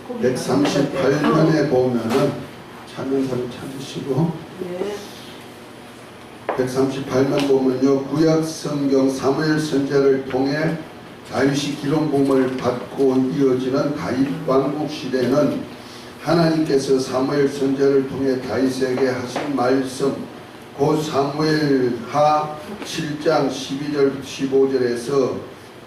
138면에 보면은 찾는 사람 찾으시고 138면 보면요, 구약 성경 사무엘 선지자를 통해 다윗이 기름부음을 받고 이어지는 다윗 왕국 시대는 하나님께서 사무엘 선지자를 통해 다윗에게 하신 말씀, 곧 사무엘하 7장 12절 15절에서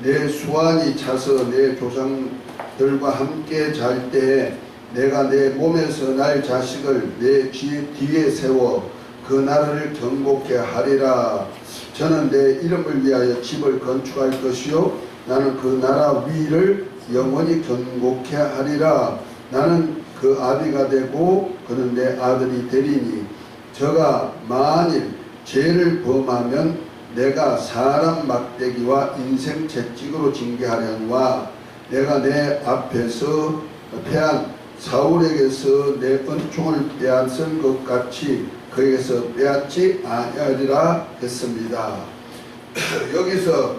내 수완이 차서 내 조상들과 함께 잘 때에 내가 내 몸에서 날 자식을 내 뒤에 세워 그 나라를 경복케 하리라. 저는 내 이름을 위하여 집을 건축할 것이요 나는 그 나라 위를 영원히 경복케 하리라. 나는 그 아비가 되고 그는 내 아들이 되리니 저가 만일 죄를 범하면 내가 사람 막대기와 인생 채찍으로 징계하려니와 내가 내 앞에서 패한 사울에게서 내 은총을 빼앗은 것 같이 그에게서 빼앗지 아니하리라 했습니다. 여기서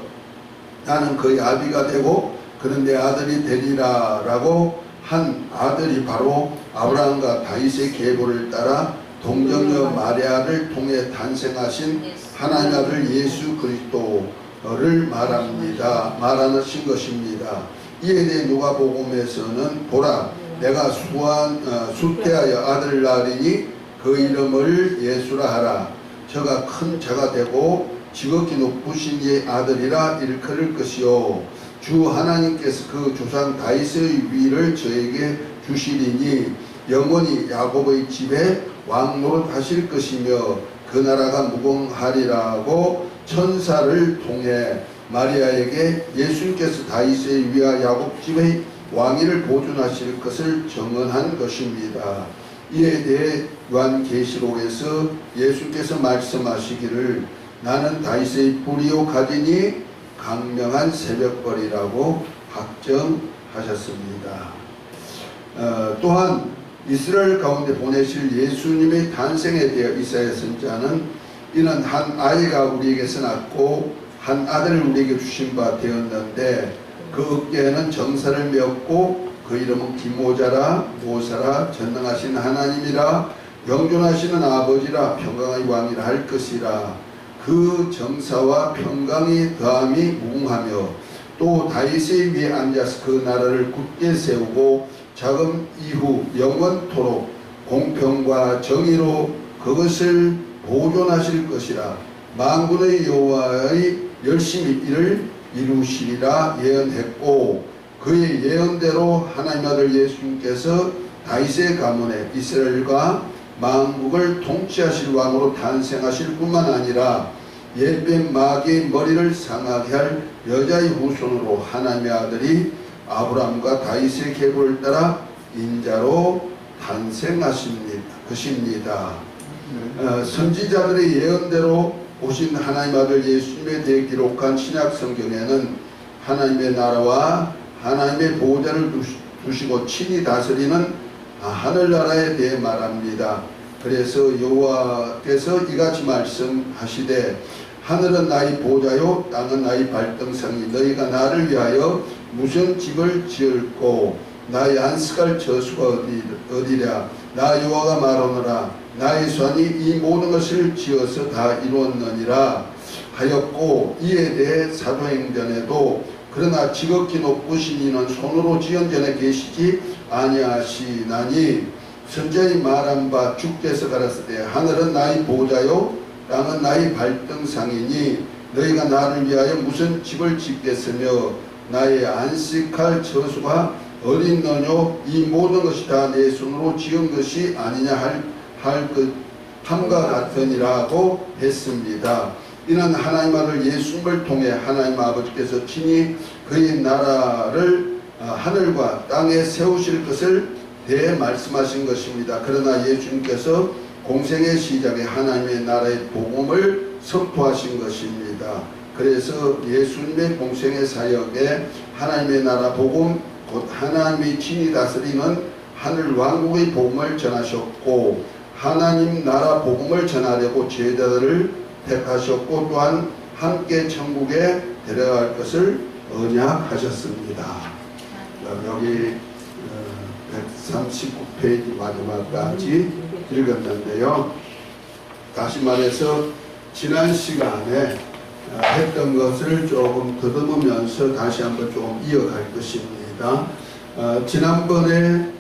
나는 그의 아비가 되고 그는 내 아들이 되리라 라고 한 아들이 바로 아브라함과 다윗의 계보를 따라 동정녀 마리아를 통해 탄생하신 하나님 아들 예수 그리스도를 말하신 것입니다. 이에 대해 누가복음에서는 보라 내가 수태하여 아들 낳으리니 그 이름을 예수라 하라. 저가 큰 자가 되고 지극히 높으신 이의 아들이라 일컬을 것이요 주 하나님께서 그 조상 다윗의 위를 저에게 주시리니 영원히 야곱의 집에 왕노릇 하실 것이며 그 나라가 무궁하리라고 천사를 통해 마리아에게 예수님께서 다윗의 위와 야곱 집의 왕위를 보존하실 것을 정언한 것입니다. 이에 대해 요한계시록에서 예수께서 말씀하시기를 나는 다윗의 뿌리요 가지니 강명한 새벽벌이라고 확정하셨습니다. 또한 이스라엘 가운데 보내실 예수님의 탄생에 대해 이사야 선지자는 이는 한 아이가 우리에게서 낳고 한 아들을 우리에게 주신 바 되었는데 그 어깨에는 정사를 메었고 그 이름은 기모자라 모사라 전능하신 하나님이라 영존하시는 아버지라 평강의 왕이라 할 것이라. 그 정사와 평강이 더함이 무궁하며 또 다윗의 위에 앉아서 그 나라를 굳게 세우고 자금 이후 영원토록 공평과 정의로 그것을 보존하실 것이라. 만군의 여호와의 열심히 이를 이루시리라 예언했고 그의 예언대로 하나님 아들 예수님께서 다윗의 가문에 이스라엘과 만국을 통치하실 왕으로 탄생하실 뿐만 아니라 옛뱀 마귀의 머리를 상하게 할 여자의 후손으로 하나님의 아들이 아브라함과 다윗의 계보를 따라 인자로 탄생하십니다. 것입니다. 선지자들의 예언대로 오신 하나님 아들 예수님에 대해 기록한 신약 성경에는 하나님의 나라와 하나님의 보호자를 두시고 친히 다스리는 하늘나라에 대해 말합니다. 그래서 여호와께서 이같이 말씀하시되 하늘은 나의 보호자요 땅은 나의 발등상이 너희가 나를 위하여 무슨 집을 지을꼬 나의 안식할 저수가 어디랴 나 여호와가 말하노라 나의 손이 이 모든 것을 지어서 다 이루었느니라 하였고 이에 대해 사도행전에도 그러나 지극히 높으신 이는 손으로 지은 전에 계시지 아니하시나니 선전이 말한 바 주께서 가라사대 하늘은 나의 보호자요 땅은 나의 발등상이니 너희가 나를 위하여 무슨 집을 짓겠으며 나의 안식할 처소가 어딨느뇨 이 모든 것이 다 내 손으로 지은 것이 아니냐 함과 같으니라고 했습니다. 이는 하나님 아들 예수님을 통해 하나님 아버지께서 친히 그의 나라를 하늘과 땅에 세우실 것을 대해 말씀하신 것입니다. 그러나 예수님께서 공생의 시작에 하나님의 나라의 복음을 선포하신 것입니다. 그래서 예수님의 공생의 사역에 하나님의 나라 복음 곧 하나님이 친히 다스리는 하늘 왕국의 복음을 전하셨고 하나님 나라 복음을 전하려고 제자들을 택하셨고 또한 함께 천국에 데려갈 것을 언약하셨습니다. 여기 39페이지 마지막까지 읽었는데요. 다시 말해서 지난 시간에 했던 것을 조금 더듬으면서 다시 한번 좀 이어갈 것입니다. 지난번에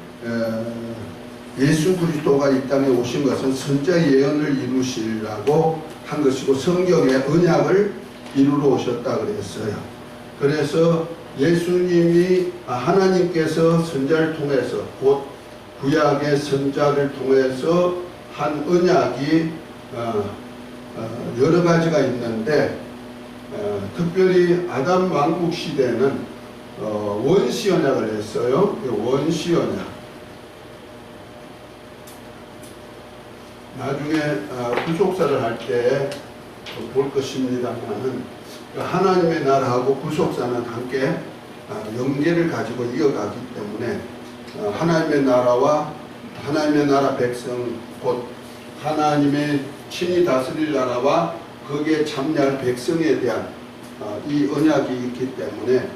예수 그리스도가 이 땅에 오신 것은 선자 예언을 이루시려고 한 것이고 성경의 언약을 이루러 오셨다 그랬어요. 그래서 예수님이 하나님께서 선자를 통해서 곧 구약의 선자를 통해서 한 언약이 여러 가지가 있는데 특별히 아담 왕국 시대는 원시 언약을 했어요. 원시 언약. 나중에 구속사를 할 때 볼 것입니다만은 하나님의 나라하고 구속사는 함께 연계를 가지고 이어가기 때문에 하나님의 나라와 하나님의 나라 백성 곧 하나님의 친히 다스릴 나라와 거기에 참여할 백성에 대한 이 언약이 있기 때문에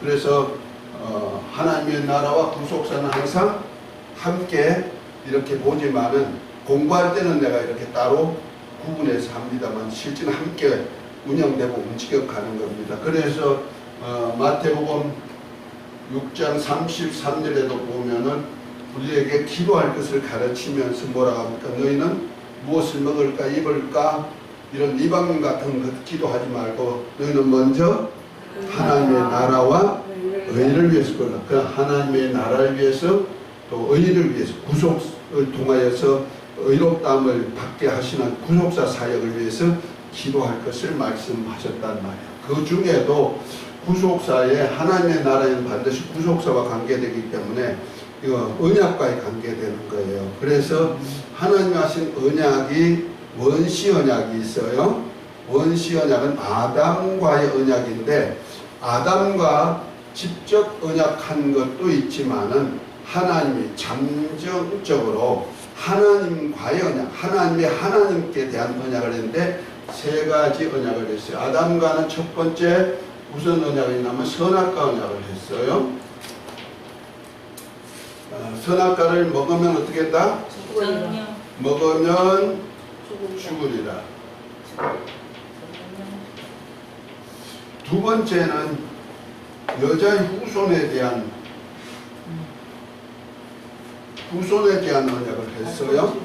그래서 하나님의 나라와 구속사는 항상 함께 이렇게 보지만은 공부할 때는 내가 이렇게 따로 구분해서 합니다만 실제는 함께 운영되고 움직여가는 겁니다. 그래서 마태복음 6장 33절에도 보면은 우리에게 기도할 것을 가르치면서 뭐라고 합니까? 너희는 무엇을 먹을까 입을까 이런 이방인 같은 것 기도하지 말고 너희는 먼저 하나님의 나라와 의를 위해서 걸라. 그 하나님의 나라를 위해서 또 의를 위해서 구속을 통하여서 의롭다함을 받게 하시는 구속사 사역을 위해서 기도할 것을 말씀하셨단 말이에요. 그 중에도 구속사에 하나님의 나라에는 반드시 구속사와 관계되기 때문에 이거 언약과의 관계되는 거예요. 그래서 하나님 하신 언약이 원시 언약이 있어요. 원시 언약은 아담과의 언약인데 아담과 직접 언약한 것도 있지만은 하나님이 잠정적으로 하나님과의 언약, 하나님의 하나님께 대한 언약을 했는데 세 가지 언약을 했어요. 아담과는 첫 번째 무슨 언약이 있냐면 선악과 언약을 했어요. 선악과를 먹으면 어떻게 한다? 먹으면 죽으리라. 두 번째는 여자의 후손에 대한 언약을 했어요.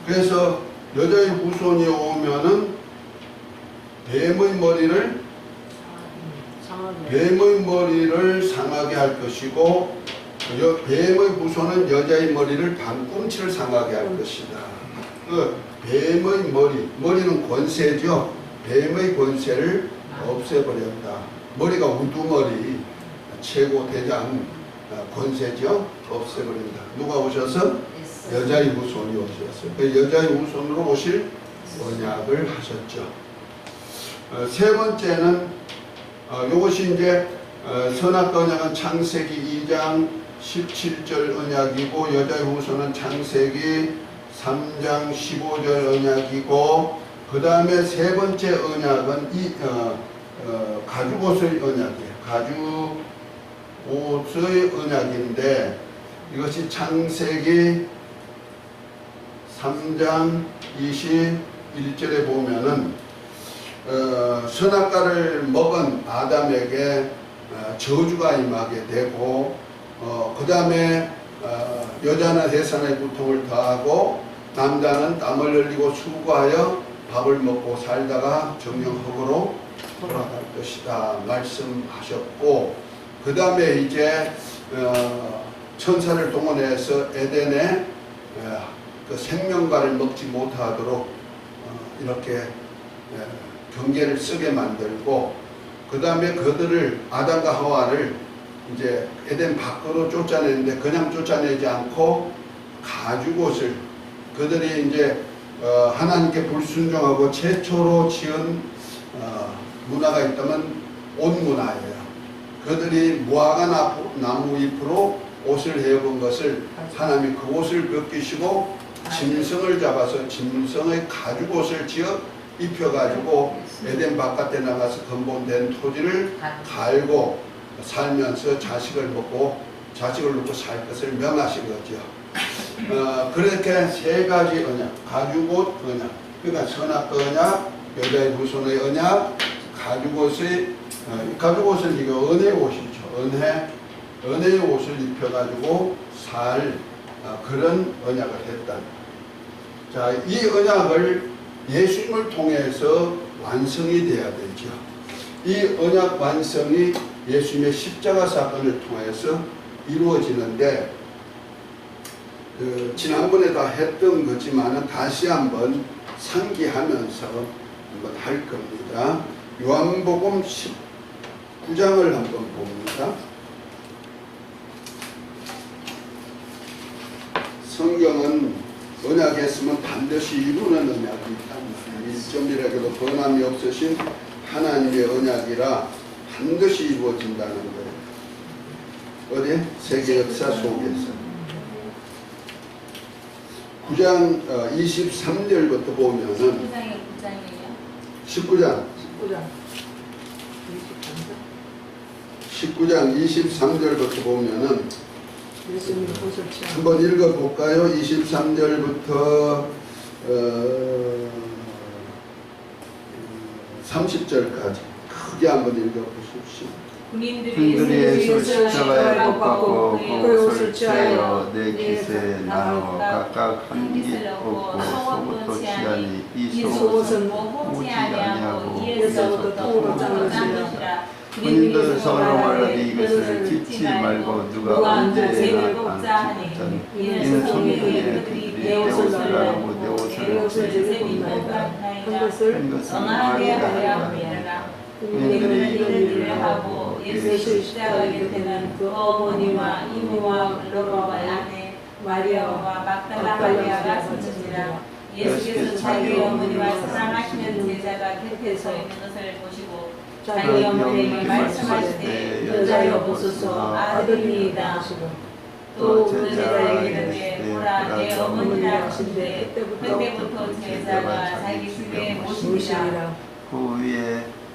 그래서 여자의 후손이 오면은 뱀의 머리를 상하게 할 것이고 뱀의 후손은 여자의 머리를 반꿈치를 상하게 할 것이다. 그 뱀의 머리는 권세죠. 뱀의 권세를 없애버렸다. 머리가 우두머리 최고 대장 권세죠. 없애버린다. 누가 오셔서? 여자의 후손이 오셨어요. 그 여자의 후손으로 오실 언약을 하셨죠. 세 번째는 이것이 이제 선악과 언약은 창세기 2장 17절 언약이고 여자의 후손은 창세기 3장 15절 언약이고 그 다음에 세 번째 언약은 가죽옷의 언약이에요. 가죽옷의 언약인데 이것이 창세기 3장 21절에 보면은 선악과를 먹은 아담에게 저주가 임하게 되고 그 다음에 여자는 해산의 고통을 더하고 남자는 땀을 흘리고 수고하여 밥을 먹고 살다가 정령흙으로 돌아갈 것이다 말씀하셨고 그 다음에 이제 천사를 동원해서 에덴에 그 생명과를 먹지 못하도록 이렇게 경계를 쓰게 만들고 그 다음에 그들을 아담과 하와를 이제 에덴 밖으로 쫓아내는데 그냥 쫓아내지 않고 가죽옷을 그들이 이제 하나님께 불순종하고 최초로 지은 문화가 있다면 옷 문화예요. 그들이 무화과 나무 잎으로 옷을 해본 것을 하나님이 그 옷을 벗기시고 짐승을 잡아서 짐승의 가죽옷을 지어 입혀가지고 에덴 바깥에 나가서 근본된 토지를 갈고 살면서 자식을 먹고 자식을 놓고 살 것을 명하신 거죠. 그렇게 세 가지 언약, 가죽옷 언약, 그러니까 선악 언약, 여자의 후손의 언약, 가죽옷의 가죽옷은 이거 은혜의 옷이죠. 은혜의 옷을 입혀가지고 살 그런 언약을 했다. 자, 이 언약을 예수님을 통해서 완성이 돼야 되죠. 이 언약 완성이 예수님의 십자가 사건을 통해서 이루어지는데 지난번에 다 했던 거지만 다시 한번 상기하면서 한번 할 겁니다. 요한복음 19장을 한번 봅니다. 성경은 언약했으면 반드시 이루는 언약이 있단 말이에요. 1점이라도 변함이 없으신 하나님의 언약이라 반드시 이루어진다는 거예요. 어디? 세계 역사 속에서. 9장 23절부터 보면은 19장 23절부터 보면은 한번 읽어볼까요? 23절부터 30절까지 크게 한번 읽어보십시오. 군인들이 예수 십자가에 못 박고 그 옷을 취하여 네 깃에 나누어 각각 한 깃 얻고 속옷도 취하니 이 속옷은 오지 아니하고 이에서부터 통으로 짠 것이라. 군인들 서로 말하되 이것을 찢지 말고 누가 언제나 안 찢자니 이는 손님들이 내 옷을 나르고 내 옷을 제비고나이다. 한 것을 언하게 하려 함이라. 군인들은 이런 일을 하고 예수 십자가 곁에는 그 어머니와 이모와 로바의 아내 마리아와 막달라 마리아가 서는지라. 예수께서 자기 어머니와 사랑하시는 제자가 곁에 서 있는 것을 보시고 자기 어머니에게 말씀하시되 여자여 보소서 아들이니이다. 또 그 제자에게 이르되 보라 내 어머니라 하시되 그때부터 제자가 자기 주위에 모십니다.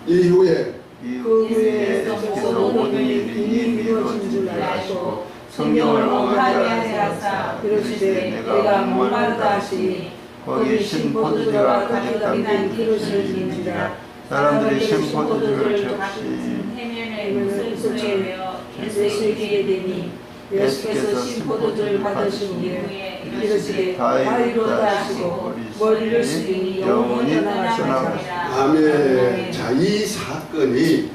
이후에 예수께서 모든 일이 이루어진 줄 아시고 성경을 옹호하게 하사 이르시되 내가 목마르다 하시니 거기 신 포도주가 가득 담긴 그릇을 주니라. 사람들이 신 포도주를 적시 해면에 무슨 소에 메어 예수에게 되니 예수께서 신 포도주를 받으신 이후에 이르시되 다 이루었다 하시고 머리를 숙이니 영원히 떠나가시니라. 아멘. 자, 이 사건이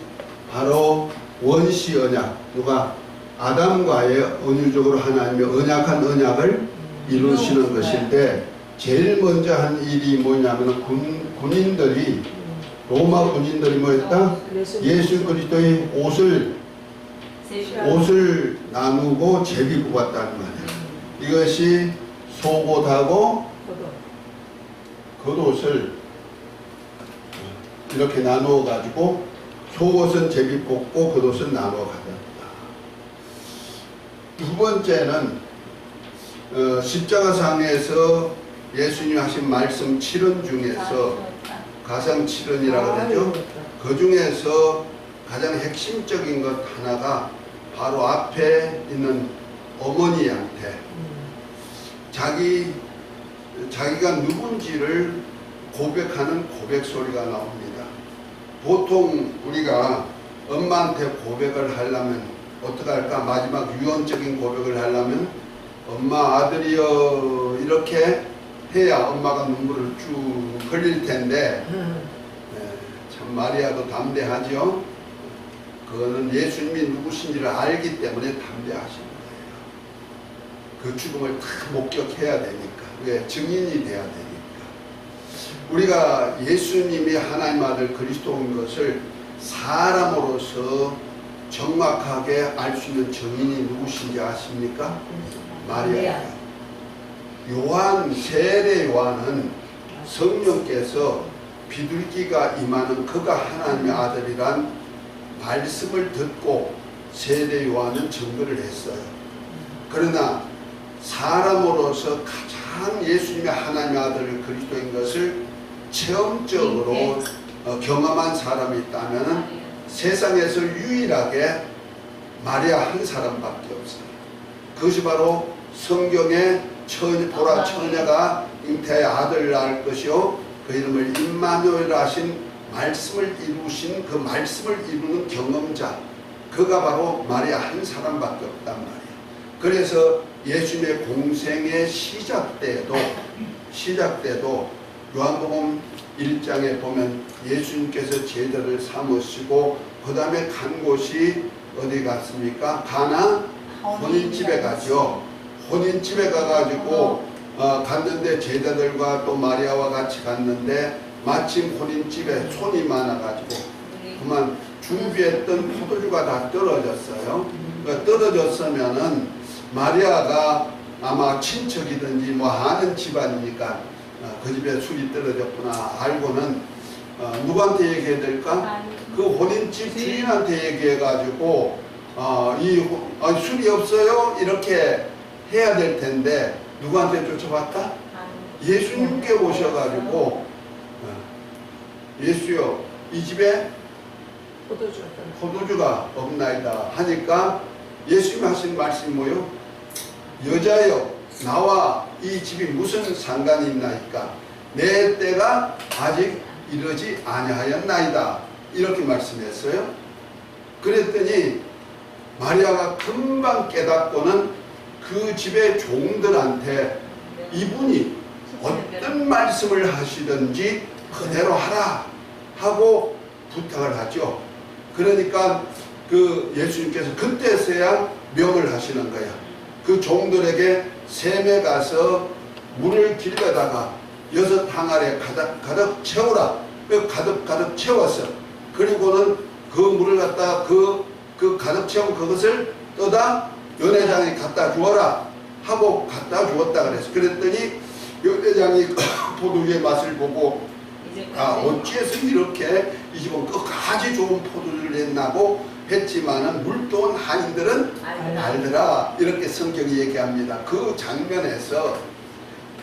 바로 원시 언약, 누가 아담과의 은유적으로 하나님의 언약한 언약을 이루시는 것인데 제일 먼저 한 일이 뭐냐면 군인들이 로마 군인들이 뭐였다? 예수 그리스도의 옷을 나누고 제비 뽑았다는 말이에요. 이것이 속옷하고 겉옷을 이렇게 나누어 가지고 속옷은 제비 뽑고 겉옷은 나누어 가졌다. 두 번째는 십자가상에서 예수님이 하신 말씀 7은 중에서 가장 7은이라고 하죠. 그 중에서 가장 핵심적인 것 하나가 바로 앞에 있는 어머니한테 자기가 누군지를 고백하는 고백 소리가 나옵니다. 보통 우리가 엄마한테 고백을 하려면 어떻게 할까? 마지막 유언적인 고백을 하려면 엄마 아들이여 이렇게 해야 엄마가 눈물을 쭉 흘릴 텐데 참 마리아도 담대하죠. 그거는 예수님이 누구신지를 알기 때문에 담대하신 거예요. 그 죽음을 다 목격해야 되니까. 왜? 증인이 돼야 되니까. 우리가 예수님이 하나님 아들 그리스도인 것을 사람으로서 정확하게 알 수 있는 증인이 누구신지 아십니까? 마리아예요. 요한, 세례 요한은 성령께서 비둘기가 임하는 그가 하나님의 아들이란 말씀을 듣고 세례 요한은 증거를 했어요. 그러나 사람으로서 가장 예수님의 하나님의 아들 그리스도인 것을 체험적으로 경험한 사람이 있다면 세상에서 유일하게 마리아 한 사람밖에 없어요. 그것이 바로 성경의 보라 처녀가 잉태의 아들을 낳을 것이요 그 이름을 임마누엘 하신 말씀을 이루신 그 말씀을 이루는 경험자, 그가 바로 마리아 한 사람밖에 없단 말이에요. 그래서 예수님의 공생의 시작 때도 요한복음 1장에 보면 예수님께서 제자를 삼으시고 그 다음에 간 곳이 어디 갔습니까? 가나 혼인집에 가죠. 혼인집에 가가지고 갔는데 제자들과 또 마리아와 같이 갔는데 마침 혼인집에 손이 많아가지고 그만 준비했던 포도주가 다 떨어졌어요. 그러니까 떨어졌으면은 마리아가 아마 친척이든지 뭐 아는 집안이니까 그 집에 술이 떨어졌구나 알고는 누구한테 얘기해야 될까? 그 혼인집 주인한테 얘기해가지고 술이 없어요 이렇게 해야 될 텐데 누구한테 쫓아왔다? 예수님께 오셔가지고 예수여 이 집에 포도주가 없나이다 하니까 예수님 하신 말씀이 뭐요? 여자여 나와 이 집이 무슨 상관이 있나이까? 내 때가 아직 이르지 아니하였나이다 이렇게 말씀했어요. 그랬더니 마리아가 금방 깨닫고는 그 집의 종들한테 이분이 어떤 말씀을 하시든지 그대로 하라 하고 부탁을 하죠. 그러니까 그 예수님께서 그때서야 명을 하시는 거야. 그 종들에게 샘에 가서 물을 길에다가 6 항아리에 가득 채우라. 가득 채웠어. 그리고는 그 물을 갖다가 그 가득 채운 그것을 떠다 연회장에 갖다 주어라 하고 갖다 주었다 그랬어. 그랬더니 연회장이 포도주의 맛을 보고 어찌해서 이렇게 이 집은 끝까지 좋은 포도주를 냈나고 했지만은 물도온 한인들은 알더라 이렇게 성경이 얘기합니다. 그 장면에서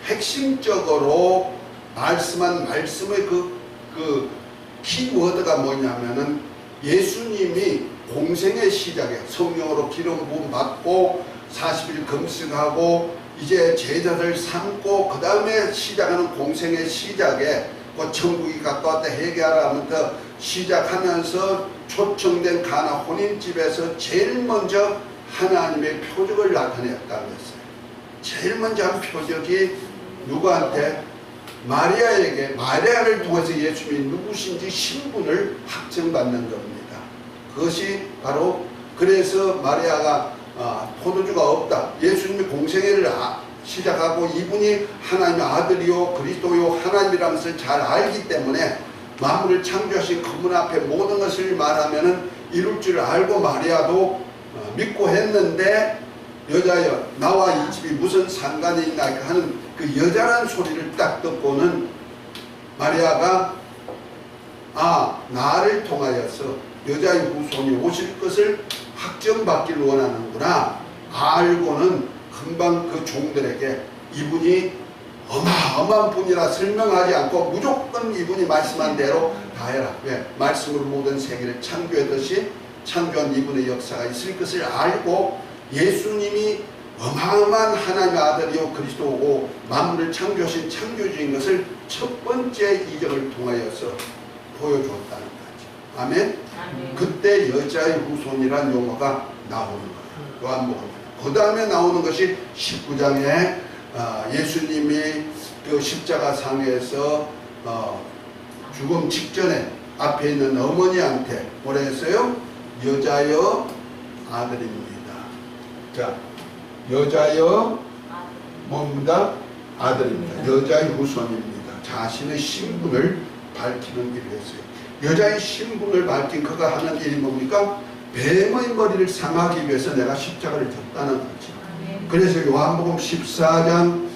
핵심적으로 말씀한 말씀의 그 키워드가 뭐냐면은 예수님이 공생의 시작에 성령으로 기름 부음 받고 40일 금식하고 이제 제자들 삼고 그 다음에 시작하는 공생의 시작에 그 천국이 가까웠다 회개하라 하면서 시작하면서 초청된 가나 혼인집에서 제일 먼저 하나님의 표적을 나타냈다고 했어요. 제일 먼저 한 표적이 누구한테? 마리아에게, 마리아를 통해서 예수님이 누구신지 신분을 확정받는 겁니다. 그것이 바로 그래서 마리아가 포도주가 없다. 예수님이 공생애를 시작하고 이분이 하나님의 아들이요 그리스도요 하나님이라는 것을 잘 알기 때문에 만물을 창조하신 그분 앞에 모든 것을 말하면은 이룰 줄 알고 마리아도 믿고 했는데 여자여 나와 이 집이 무슨 상관이 있나 하는 그 여자란 소리를 딱 듣고는 마리아가 나를 통하여서 여자의 후손이 오실 것을 확정받기를 원하는구나 알고는 금방 그 종들에게 이분이 어마어마한 분이라 설명하지 않고 무조건 이분이 말씀한 대로 다 해라. 왜? 말씀으로 모든 세계를 창조했듯이 창조한 이분의 역사가 있을 것을 알고 예수님이 어마어마한 하나님의 아들이요 그리스도고 만물을 창조하신 창조주인 것을 첫 번째 이적을 통하여서 보여주었다는 거죠. 아멘? 그때 여자의 후손이란 용어가 나오는 거예요. 요한복음. 그 다음에 나오는 것이 19장에 예수님이 그 십자가 상에서 죽음 직전에 앞에 있는 어머니한테 뭐라 했어요? 여자여 아들입니다. 자, 여자여 뭡니다? 아들입니다. 여자의 후손입니다. 자신의 신분을 밝히는 일을 했어요. 여자의 신분을 밝힌 그가 하는 일이 뭡니까? 뱀의 머리를 상하기 위해서 내가 십자가를 졌다는 거죠. 그래서 요한복음 14장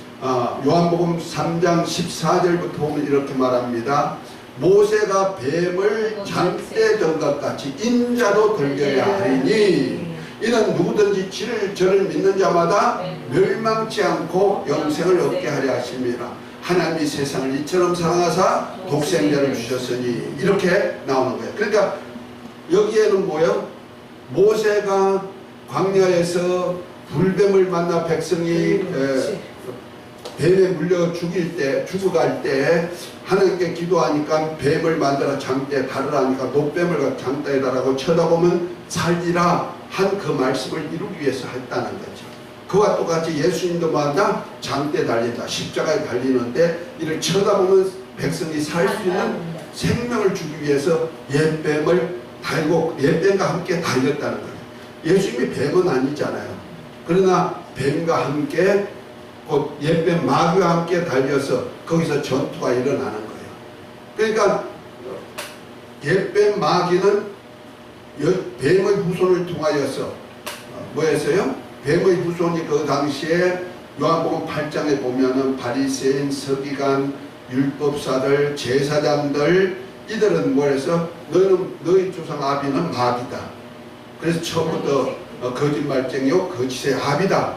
요한복음 3장 14절부터 보면 이렇게 말합니다. 모세가 뱀을 잠때 든 것 같이 인자도 들려야 하리니 이는 누구든지 저를 믿는 자마다 멸망치 않고 영생을 얻게 하려 하심이라. 하나님이 세상을 이처럼 사랑하사 독생자를 주셨으니 이렇게 나오는 거예요. 그러니까 여기에는 뭐예요? 모세가 광야에서 불뱀을 만나 백성이 뱀에 물려 죽어갈 때 하나님께 기도하니까 뱀을 만들어 장대에 달으라니까 노뱀을 장대에 달라고 쳐다보면 살리라 한 그 말씀을 이루기 위해서 했다는 거죠. 그와 똑같이 예수님도 만나 장대에 달린다. 십자가에 달리는데 이를 쳐다보면 백성이 살 수 있는 생명을 주기 위해서 옛뱀을 달고 옛뱀과 함께 달렸다는 거예요. 예수님이 뱀은 아니잖아요. 그러나 뱀과 함께 곧 옛뱀 마귀와 함께 달려서 거기서 전투가 일어나는 거예요. 그러니까 옛뱀 마귀는 뱀의 후손을 통하여서 뭐였어요? 뱀의 후손이 그 당시에 요한복음 8장에 보면은 바리새인, 서기관, 율법사들, 제사장들 이들은 뭐해서 너희 조상 아비는 마귀다. 그래서 처음부터 거짓말쟁이요 거짓의 아비다.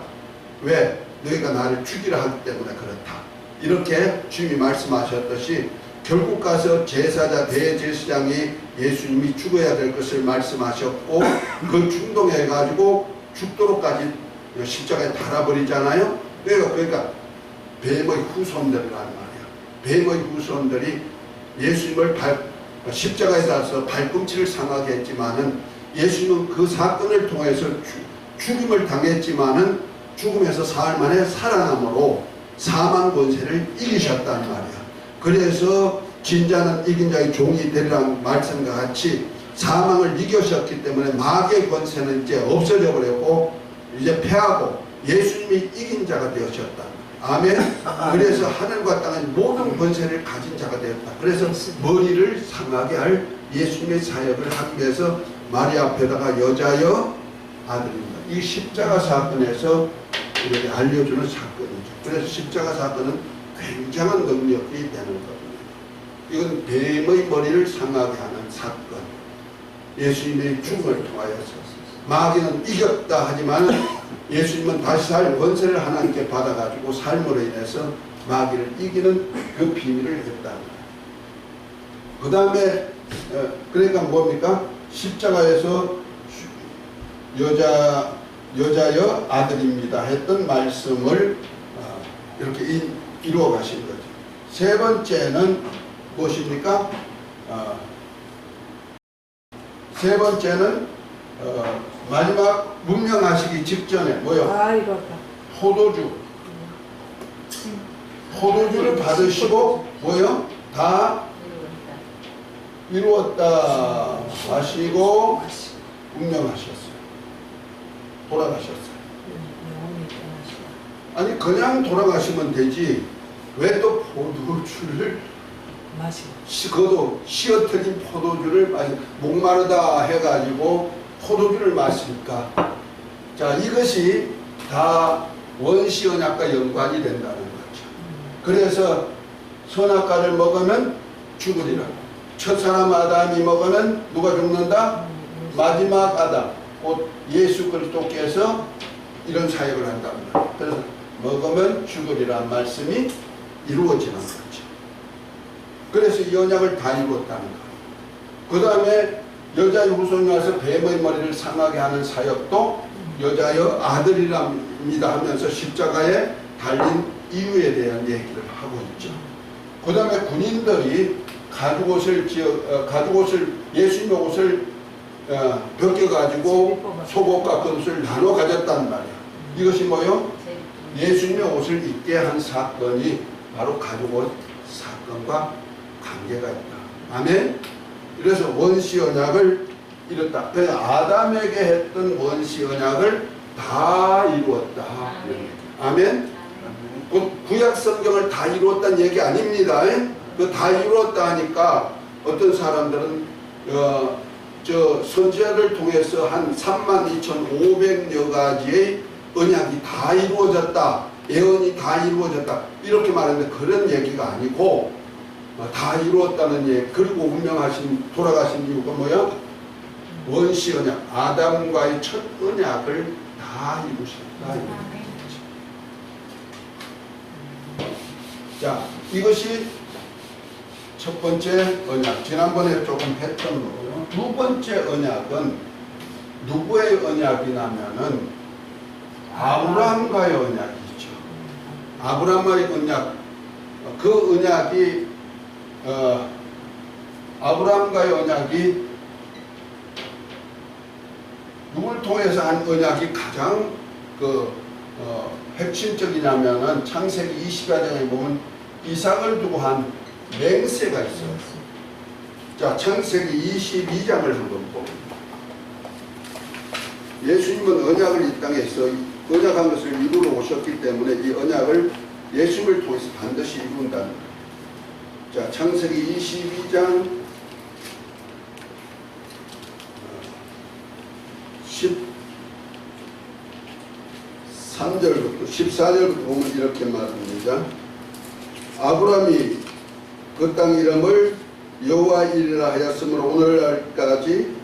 왜? 너희가 나를 죽이라 하기 때문에 그렇다. 이렇게 주님이 말씀하셨듯이 결국 가서 제사자 대제사장이 예수님이 죽어야 될 것을 말씀하셨고 그 충동해 가지고 죽도록까지 십자가에 달아버리잖아요. 그러니까 뱀의 후손들이란 말이야. 뱀의 후손들이 예수님을 십자가에 달아서 발꿈치를 상하게 했지만은 예수님은 그 사건을 통해서 죽임을 당했지만은 죽음에서 사흘 만에 살아남으로 사망 권세를 이기셨단 말이야. 그래서 진자는 이긴 자의 종이 되리라는 말씀과 같이 사망을 이기셨기 때문에 마귀의 권세는 이제 없어져 버렸고 이제 패하고 예수님이 이긴 자가 되셨다. 아멘. 그래서 하늘과 땅의 모든 권세를 가진 자가 되었다. 그래서 머리를 상하게 할 예수님의 사역을 하기 위해서 마리아 앞에다가 여자여 아들입니다. 이 십자가 사건에서 이렇게 알려주는 사건이죠. 그래서 십자가 사건은 굉장한 능력이 되는 겁니다. 이건 뱀의 머리를 상하게 하는 사건. 예수님의 죽음을 통하여서 마귀는 이겼다 하지만 예수님은 다시 살 권세를 하나님께 받아가지고 삶으로 인해서 마귀를 이기는 그 비밀을 했다. 그 다음에 그러니까 뭡니까? 십자가에서 여자여 아들입니다 했던 말씀을 이렇게 이루어 가신 거죠. 세 번째는 무엇입니까? 세 번째는 마지막 문명하시기 직전에 뭐요? 포도주를 받으시고 뭐요? 다 이루었다 하시고 운명하셨어요. 돌아가셨어요. 아니 그냥 돌아가시면 되지 왜 또 포도주를 그것도 시어터진 포도주를 목마르다 해가지고 포도주를 마실까? 자, 이것이 다 원시 언약과 연관이 된다는 거죠. 그래서 선악과를 먹으면 죽으리라. 첫사람 아담이 먹으면 누가 죽는다? 마지막 아담, 곧 예수 그리스도께서 이런 사역을 한답니다. 그래서 먹으면 죽으리라는 말씀이 이루어지는 거죠. 그래서 이 언약을 다 이루었다는 거예요. 그 다음에 여자의 후손이 와서 뱀의 머리를 상하게 하는 사역도 여자여 아들이랍니다 하면서 십자가에 달린 이유에 대한 얘기를 하고 있죠. 그 다음에 군인들이 가죽옷을 예수님의 옷을 벗겨가지고 속옷과 겉옷을 나눠 가졌단 말이야. 이것이 뭐요? 예수님의 옷을 입게 한 사건이 바로 가죽옷 사건과 관계가 있다. 아멘. 그래서 원시 언약을 이뤘다. 그래서 아담에게 했던 원시 언약을 다 이루었다. 아멘. 구약 성경을 다 이루었다는 얘기 아닙니다. 그 다 이루었다 하니까 어떤 사람들은 저 선지자를 통해서 한 32,500여 가지의 언약이 다 이루어졌다. 예언이 다 이루어졌다. 이렇게 말하는데 그런 얘기가 아니고 다 이루었다는 얘기. 그리고 운명하신 돌아가신 이유가 뭐야? 원시 언약, 아담과의 첫 언약을 다 이루셨다. 자, 이것이 첫 번째 언약. 지난번에 조금 했던 거고요. 두 번째 언약은 누구의 언약이냐면은 아브라함과의 언약이 있죠. 아브라함과의 언약, 그 언약이 아브라함과의 언약이 누굴 통해서 한 언약이 가장 핵심적이냐면은 창세기 20장에 보면 이삭을 두고 한 맹세가 있어요. 자, 창세기 22장을 한번 봅니다. 예수님은 언약을 이 땅에서 언약한 것을 이루러 오셨기 때문에 이 언약을 예수님을 통해서 반드시 이룬다는 거예요. 자, 창세기 22장 13절부터 14절부터 보면 이렇게 말합니다. 아브라함이 그 땅 이름을 여호와 이르라 하였으므로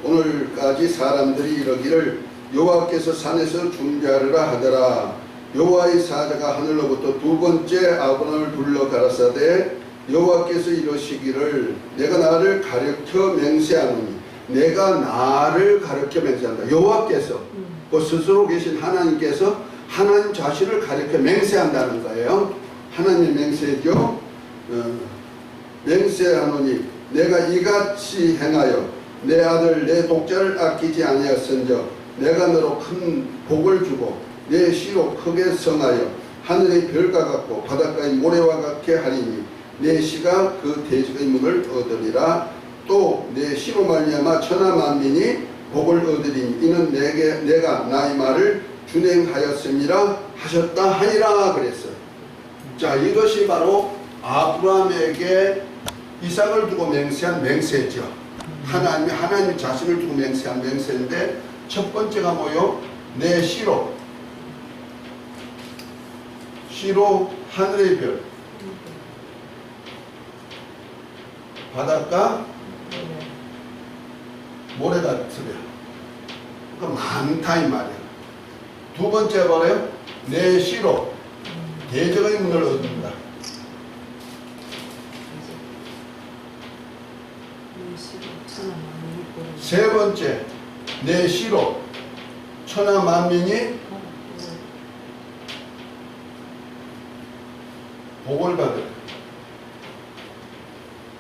오늘까지 사람들이 이러기를 여호와께서 산에서 중재하리라 하더라. 여호와의 사자가 하늘로부터 두 번째 아브라함을 불러 가라사대 여호와께서 이러시기를 내가 나를 가르쳐 맹세하노니 내가 나를 가르쳐 맹세한다. 여호와께서 그 스스로 계신 하나님께서 하나님 자신을 가르쳐 맹세한다는 거예요. 하나님 맹세죠. 맹세하노니 내가 이같이 행하여 내 아들 내 독자를 아끼지 아니하였은즉 내가 너로 큰 복을 주고 내 씨로 크게 성하여 하늘의 별과 같고 바닷가의 모래와 같게 하리니 내 씨가 그 대적의 문을 얻으리라. 또 내 씨로 말미암아 천하 만민이 복을 얻으리니 이는 내가 나의 말을 준행하였음이라 하셨다 하니라 그랬어요. 자, 이것이 바로 아브라함에게 이삭을 두고 맹세한 맹세죠. 하나님 자신을 두고 맹세한 맹세인데 첫 번째가 뭐요? 내 씨로 하늘의 별, 바닷가, 모래가 있으려. 그 많다 이 말이에요. 두 번째 뭐래요? 내 씨로 대적의 문을 얻는다. 세 번째, 내 씨로 천하 만민이 복을 받을.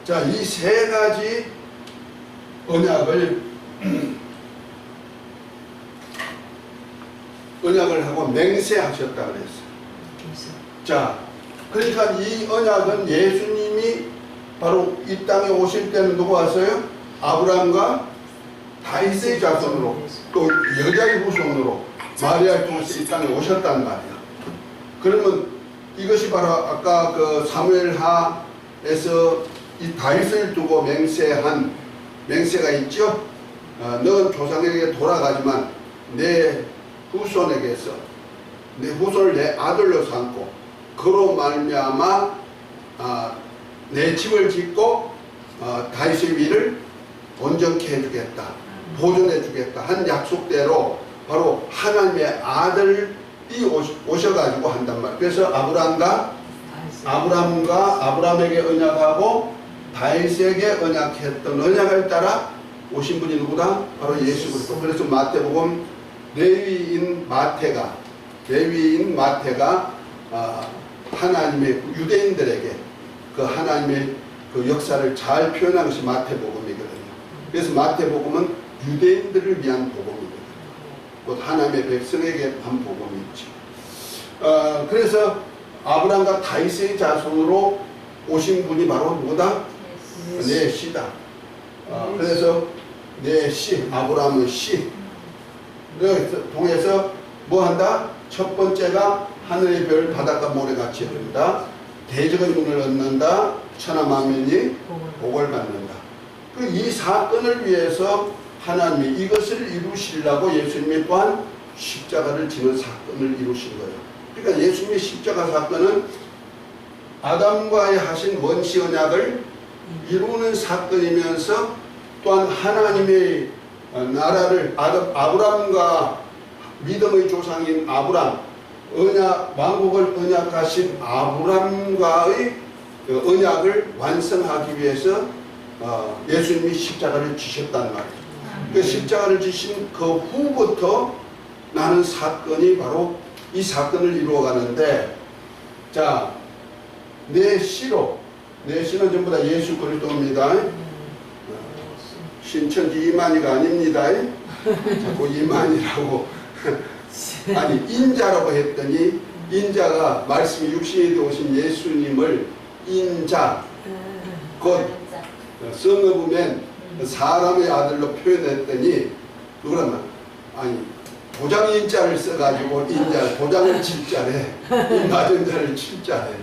자, 이 세 가지 언약을 하고 맹세하셨다 그랬어요. 자, 그러니까 이 언약은 예수님이 바로 이 땅에 오실 때는 누구 왔어요? 아브라함과 다윗의 자손으로 또 여자의 후손으로 마리아를 통해서 이 땅에 오셨단 말이야. 그러면 이것이 바로 아까 그 사무엘하에서 이 다윗을 두고 맹세한 맹세가 있죠. 너는 조상에게 돌아가지만 내 후손에게서 내 후손을 내 아들로 삼고 그로 말미암아 내 집을 짓고 다윗의 위를 온전케 해주겠다, 보존해주겠다 한 약속대로 바로 하나님의 아들이 오셔가지고 한단 말이에요. 그래서 아브라함에게 언약하고 다윗에게 언약했던 언약을 따라 오신 분이 누구다? 바로 예수 그리스도. 그래서 마태복음 레위인 마태가 하나님의 유대인들에게 그 하나님의 그 역사를 잘 표현한 것이 마태복음이거든요. 그래서 마태복음은 유대인들을 위한 복음이거든요. 곧 하나님의 백성에게 한 복음이죠. 그래서 아브라함과 다윗의 자손으로 오신 분이 바로 누구다? 내 씨다. 그래서 내 씨, 아브라함의 씨. 통해서 뭐 한다? 첫 번째가 하늘의 별, 바닷가 모래같이 흐른다. 대적의 문을 얻는다. 천하 만민이 복을 받는다. 이 사건을 위해서 하나님이 이것을 이루시려고 예수님이 또한 십자가를 지는 사건을 이루신 거예요. 그러니까 예수님의 십자가 사건은 아담과의 하신 원시 언약을 이루는 사건이면서 또한 하나님의 나라를 아브라함과 믿음의 조상인 아브라함, 왕국을 언약하신 아브라함과의 언약을 완성하기 위해서 예수님이 십자가를 지셨단 말이에요. 그 십자가를 지신 그 후부터 나는 사건이 바로 이 사건을 이루어가는데, 자, 내 시는 전부 다 예수 그리스도입니다. 신천지 이만희가 아닙니다. 자꾸 이만희라고. 아니, 인자라고 했더니, 인자가 말씀이 육신이 되오신 예수님을 인자, 곧 썬어브맨, 사람의 아들로 표현했더니, 누구라나? 아니, 도장 인자를 써가지고 인자, 도장을 칠자래. 이 맞은 자를 칠자래.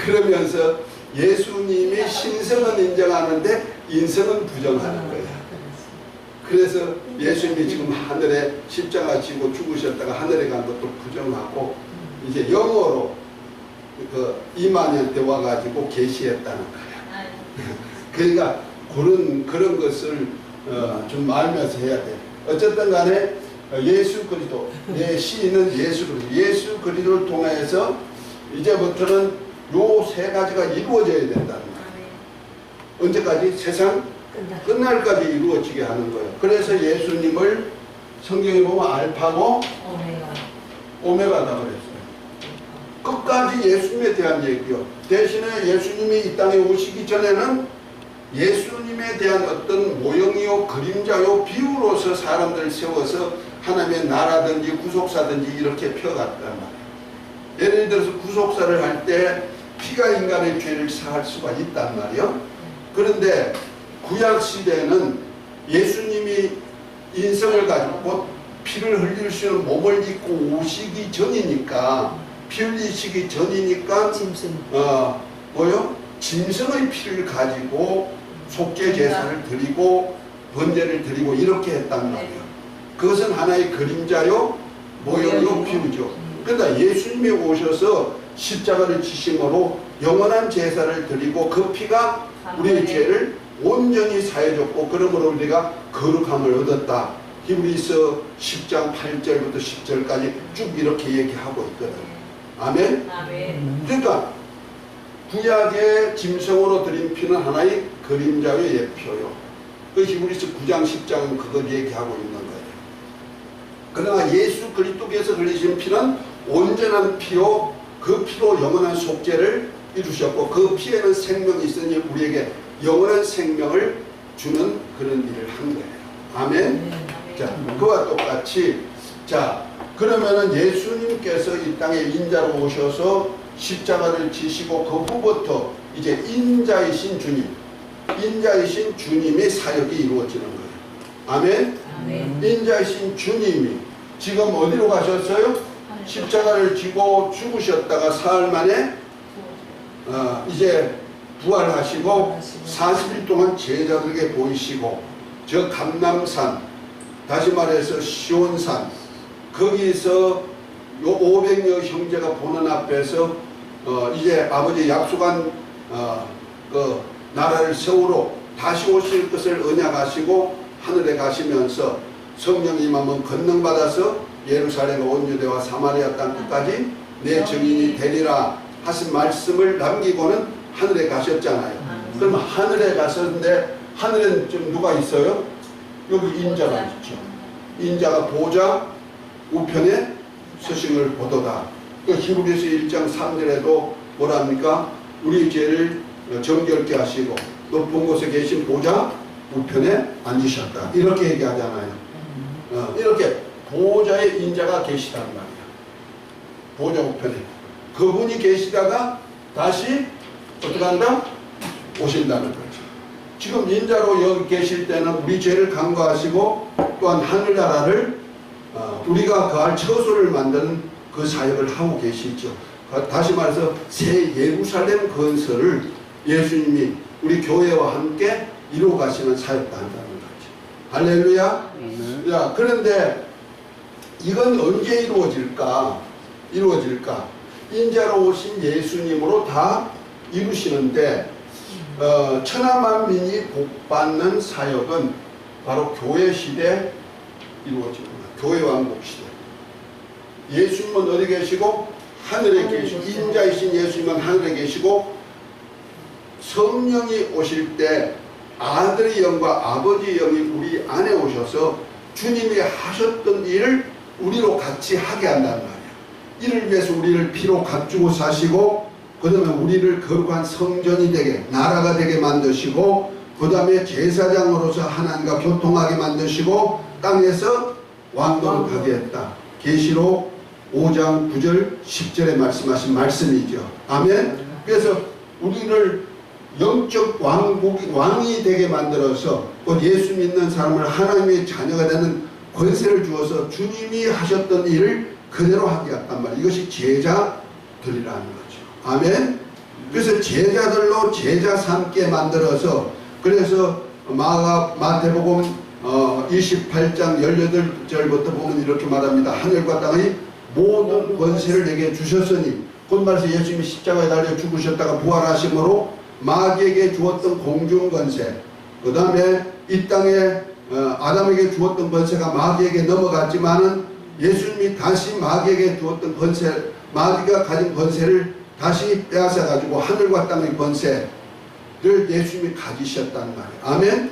그러면서 예수님의 신성은 인정하는데 인성은 부정하는 거야. 그래서 예수님이 지금 하늘에 십자가 지고 죽으셨다가 하늘에 간 것도 부정하고 이제 영어로 그 이만희한테 와가지고 계시했다는 거야. 그러니까 그런 것을 좀 알면서 해야 돼. 어쨌든 간에 예수 그리스도, 내 시인은 예수 그리스도, 예수 그리스도를 통해서 이제부터는 요 세 가지가 이루어져야 된다는 거예요. 언제까지? 세상 끝날까지 이루어지게 하는 거예요. 그래서 예수님을 성경에 보면 알파고 오메가다 그랬어요. 끝까지 예수님에 대한 얘기요. 대신에 예수님이 이 땅에 오시기 전에는 예수님에 대한 어떤 모형이요, 그림자요, 비유로서 사람들을 세워서 하나님의 나라든지 구속사든지 이렇게 펴갔단 말이에요. 예를 들어서 구속사를 할 때 피가 인간의 죄를 사할 수가 있단 말이에요. 그런데 구약 시대에는 예수님이 인성을 가지고 피를 흘릴 수 있는 몸을 입고 오시기 전이니까, 피 흘리시기 전이니까 짐승의 피를 가지고 속죄 제사를 드리고 번제를 드리고 이렇게 했단 말이에요. 그것은 하나의 그림자요, 모형요, 비유죠. 그러니까 예수님이 오셔서 십자가를 지심으로 영원한 제사를 드리고 그 피가 우리의 죄를 온전히 사해줬고, 그러므로 우리가 거룩함을 얻었다. 히브리서 10장 8절부터 10절까지 쭉 이렇게 얘기하고 있거든. 아멘? 그러니까 구약의 짐승으로 드린 피는 하나의 그림자의 예표요. 그 히브리서 9장 10장은 그걸 얘기하고 있는 거예요. 그러나 예수 그리스도께서 흘리신 피는 온전한 피요, 그 피로 영원한 속죄를 이루셨고, 그 피에는 생명이 있으니 우리에게 영원한 생명을 주는 그런 일을 한 거예요. 아멘? 자, 그와 똑같이, 자, 그러면은 예수님께서 이 땅에 인자로 오셔서 십자가를 지시고 그 후부터 이제 인자이신 주님의 사역이 이루어지는 거예요. 아멘? 인자이신 주님이 지금 어디로 가셨어요? 십자가를 지고 죽으셨다가 사흘 만에 이제 부활하시고 40일 동안 제자들에게 보이시고, 저 감람산, 다시 말해서 시온산, 거기서 요 500여 형제가 보는 앞에서 이제 아버지 약속한 그 나라를 세우러 다시 오실 것을 언약하시고 하늘에 가시면서 성령 임하면 권능받아서 예루살렘과 온 유대와 사마리아 땅 끝까지 내 증인이 되리라 하신 말씀을 남기고는 하늘에 가셨잖아요. 그럼 하늘에 가셨는데 하늘엔 좀 누가 있어요? 여기 인자가 있죠. 인자가 보좌 우편에 서신을 보도다. 그 히브리서 1장 3절에도 뭐랍니까? 우리 죄를 정결케 하시고 높은 곳에 계신 보좌 우편에 앉으셨다. 이렇게 얘기하잖아요. 이렇게 보좌의 인자가 계시단 말이야. 보좌 우편에. 그분이 계시다가 다시 어떻게 한다? 오신다는 거죠. 지금 인자로 여기 계실 때는 우리 죄를 간과하시고 또한 하늘나라를 우리가 거할 처소를 만드는 그 사역을 하고 계시죠. 다시 말해서 새 예루살렘 건설을 예수님이 우리 교회와 함께 이루어 가시는 사역도 한다는 거죠. 할렐루야. 야, 그런데 이건 언제 이루어질까? 인자로 오신 예수님으로 다 이루시는데 천하만민이 복받는 사역은 바로 교회 시대 이루어집니다. 교회 왕국 시대. 예수님은 어디 계시고? 하늘에 계시고, 인자이신 예수님은 하늘에 계시고, 성령이 오실 때 아들의 영과 아버지의 영이 우리 안에 오셔서 주님이 하셨던 일을 우리로 같이 하게 한단 말이야. 이를 위해서 우리를 피로 값주고 사시고 그 다음에 우리를 거룩한 성전이 되게 나라가 되게 만드시고 그 다음에 제사장으로서 하나님과 교통하게 만드시고 땅에서 왕도를 가게 했다. 계시록 5장 9절 10절에 말씀하신 말씀이죠. 아멘. 그래서 우리를 영적 왕이 되게 만들어서 곧 예수 믿는 사람을 하나님의 자녀가 되는 권세를 주어서 주님이 하셨던 일을 그대로 하게 했단 말이에요. 이것이 제자들이라는 거죠. 아멘. 그래서 제자들로 제자 삼게 만들어서 그래서 마태복음 28장 18절부터 보면 이렇게 말합니다. 하늘과 땅의 모든 권세를 내게 주셨으니 곧 말해서 예수님이 십자가에 달려 죽으셨다가 부활하심으로 마귀에게 주었던 공중 권세 그 다음에 이 땅에 아담에게 주었던 권세가 마귀에게 넘어갔지만은 예수님이 다시 마귀에게 주었던 권세 마귀가 가진 권세를 다시 빼앗아 가지고 하늘과 땅의 권세를 예수님이 가지셨다는 말이에요. 아멘.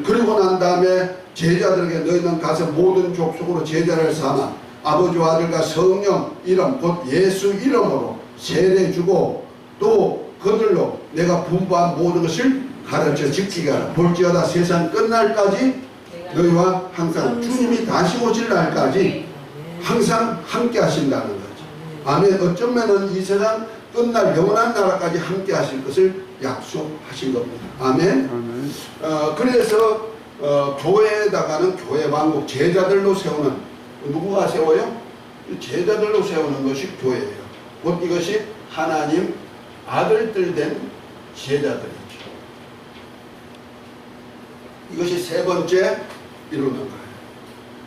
그리고 난 다음에 제자들에게 너희는 가서 모든 족속으로 제자를 삼아 아버지와 아들과 성령 이름 곧 예수 이름으로 세례주고 또 그들로 내가 분부한 모든 것을 가르쳐 지키게 하라. 볼지어다 세상 끝날까지 너희와 항상 주님이 다시 오실 날까지 항상 함께 하신다는 거죠. 아멘. 어쩌면은 이 세상 끝날 영원한 나라까지 함께 하실 것을 약속하신 겁니다. 아멘. 그래서 교회에다가는 교회 왕국 제자들로 세우는 누구가 세워요? 제자들로 세우는 것이 교회예요. 곧 이것이 하나님 아들들 된 제자들이죠. 이것이 세 번째 이루는 거예요.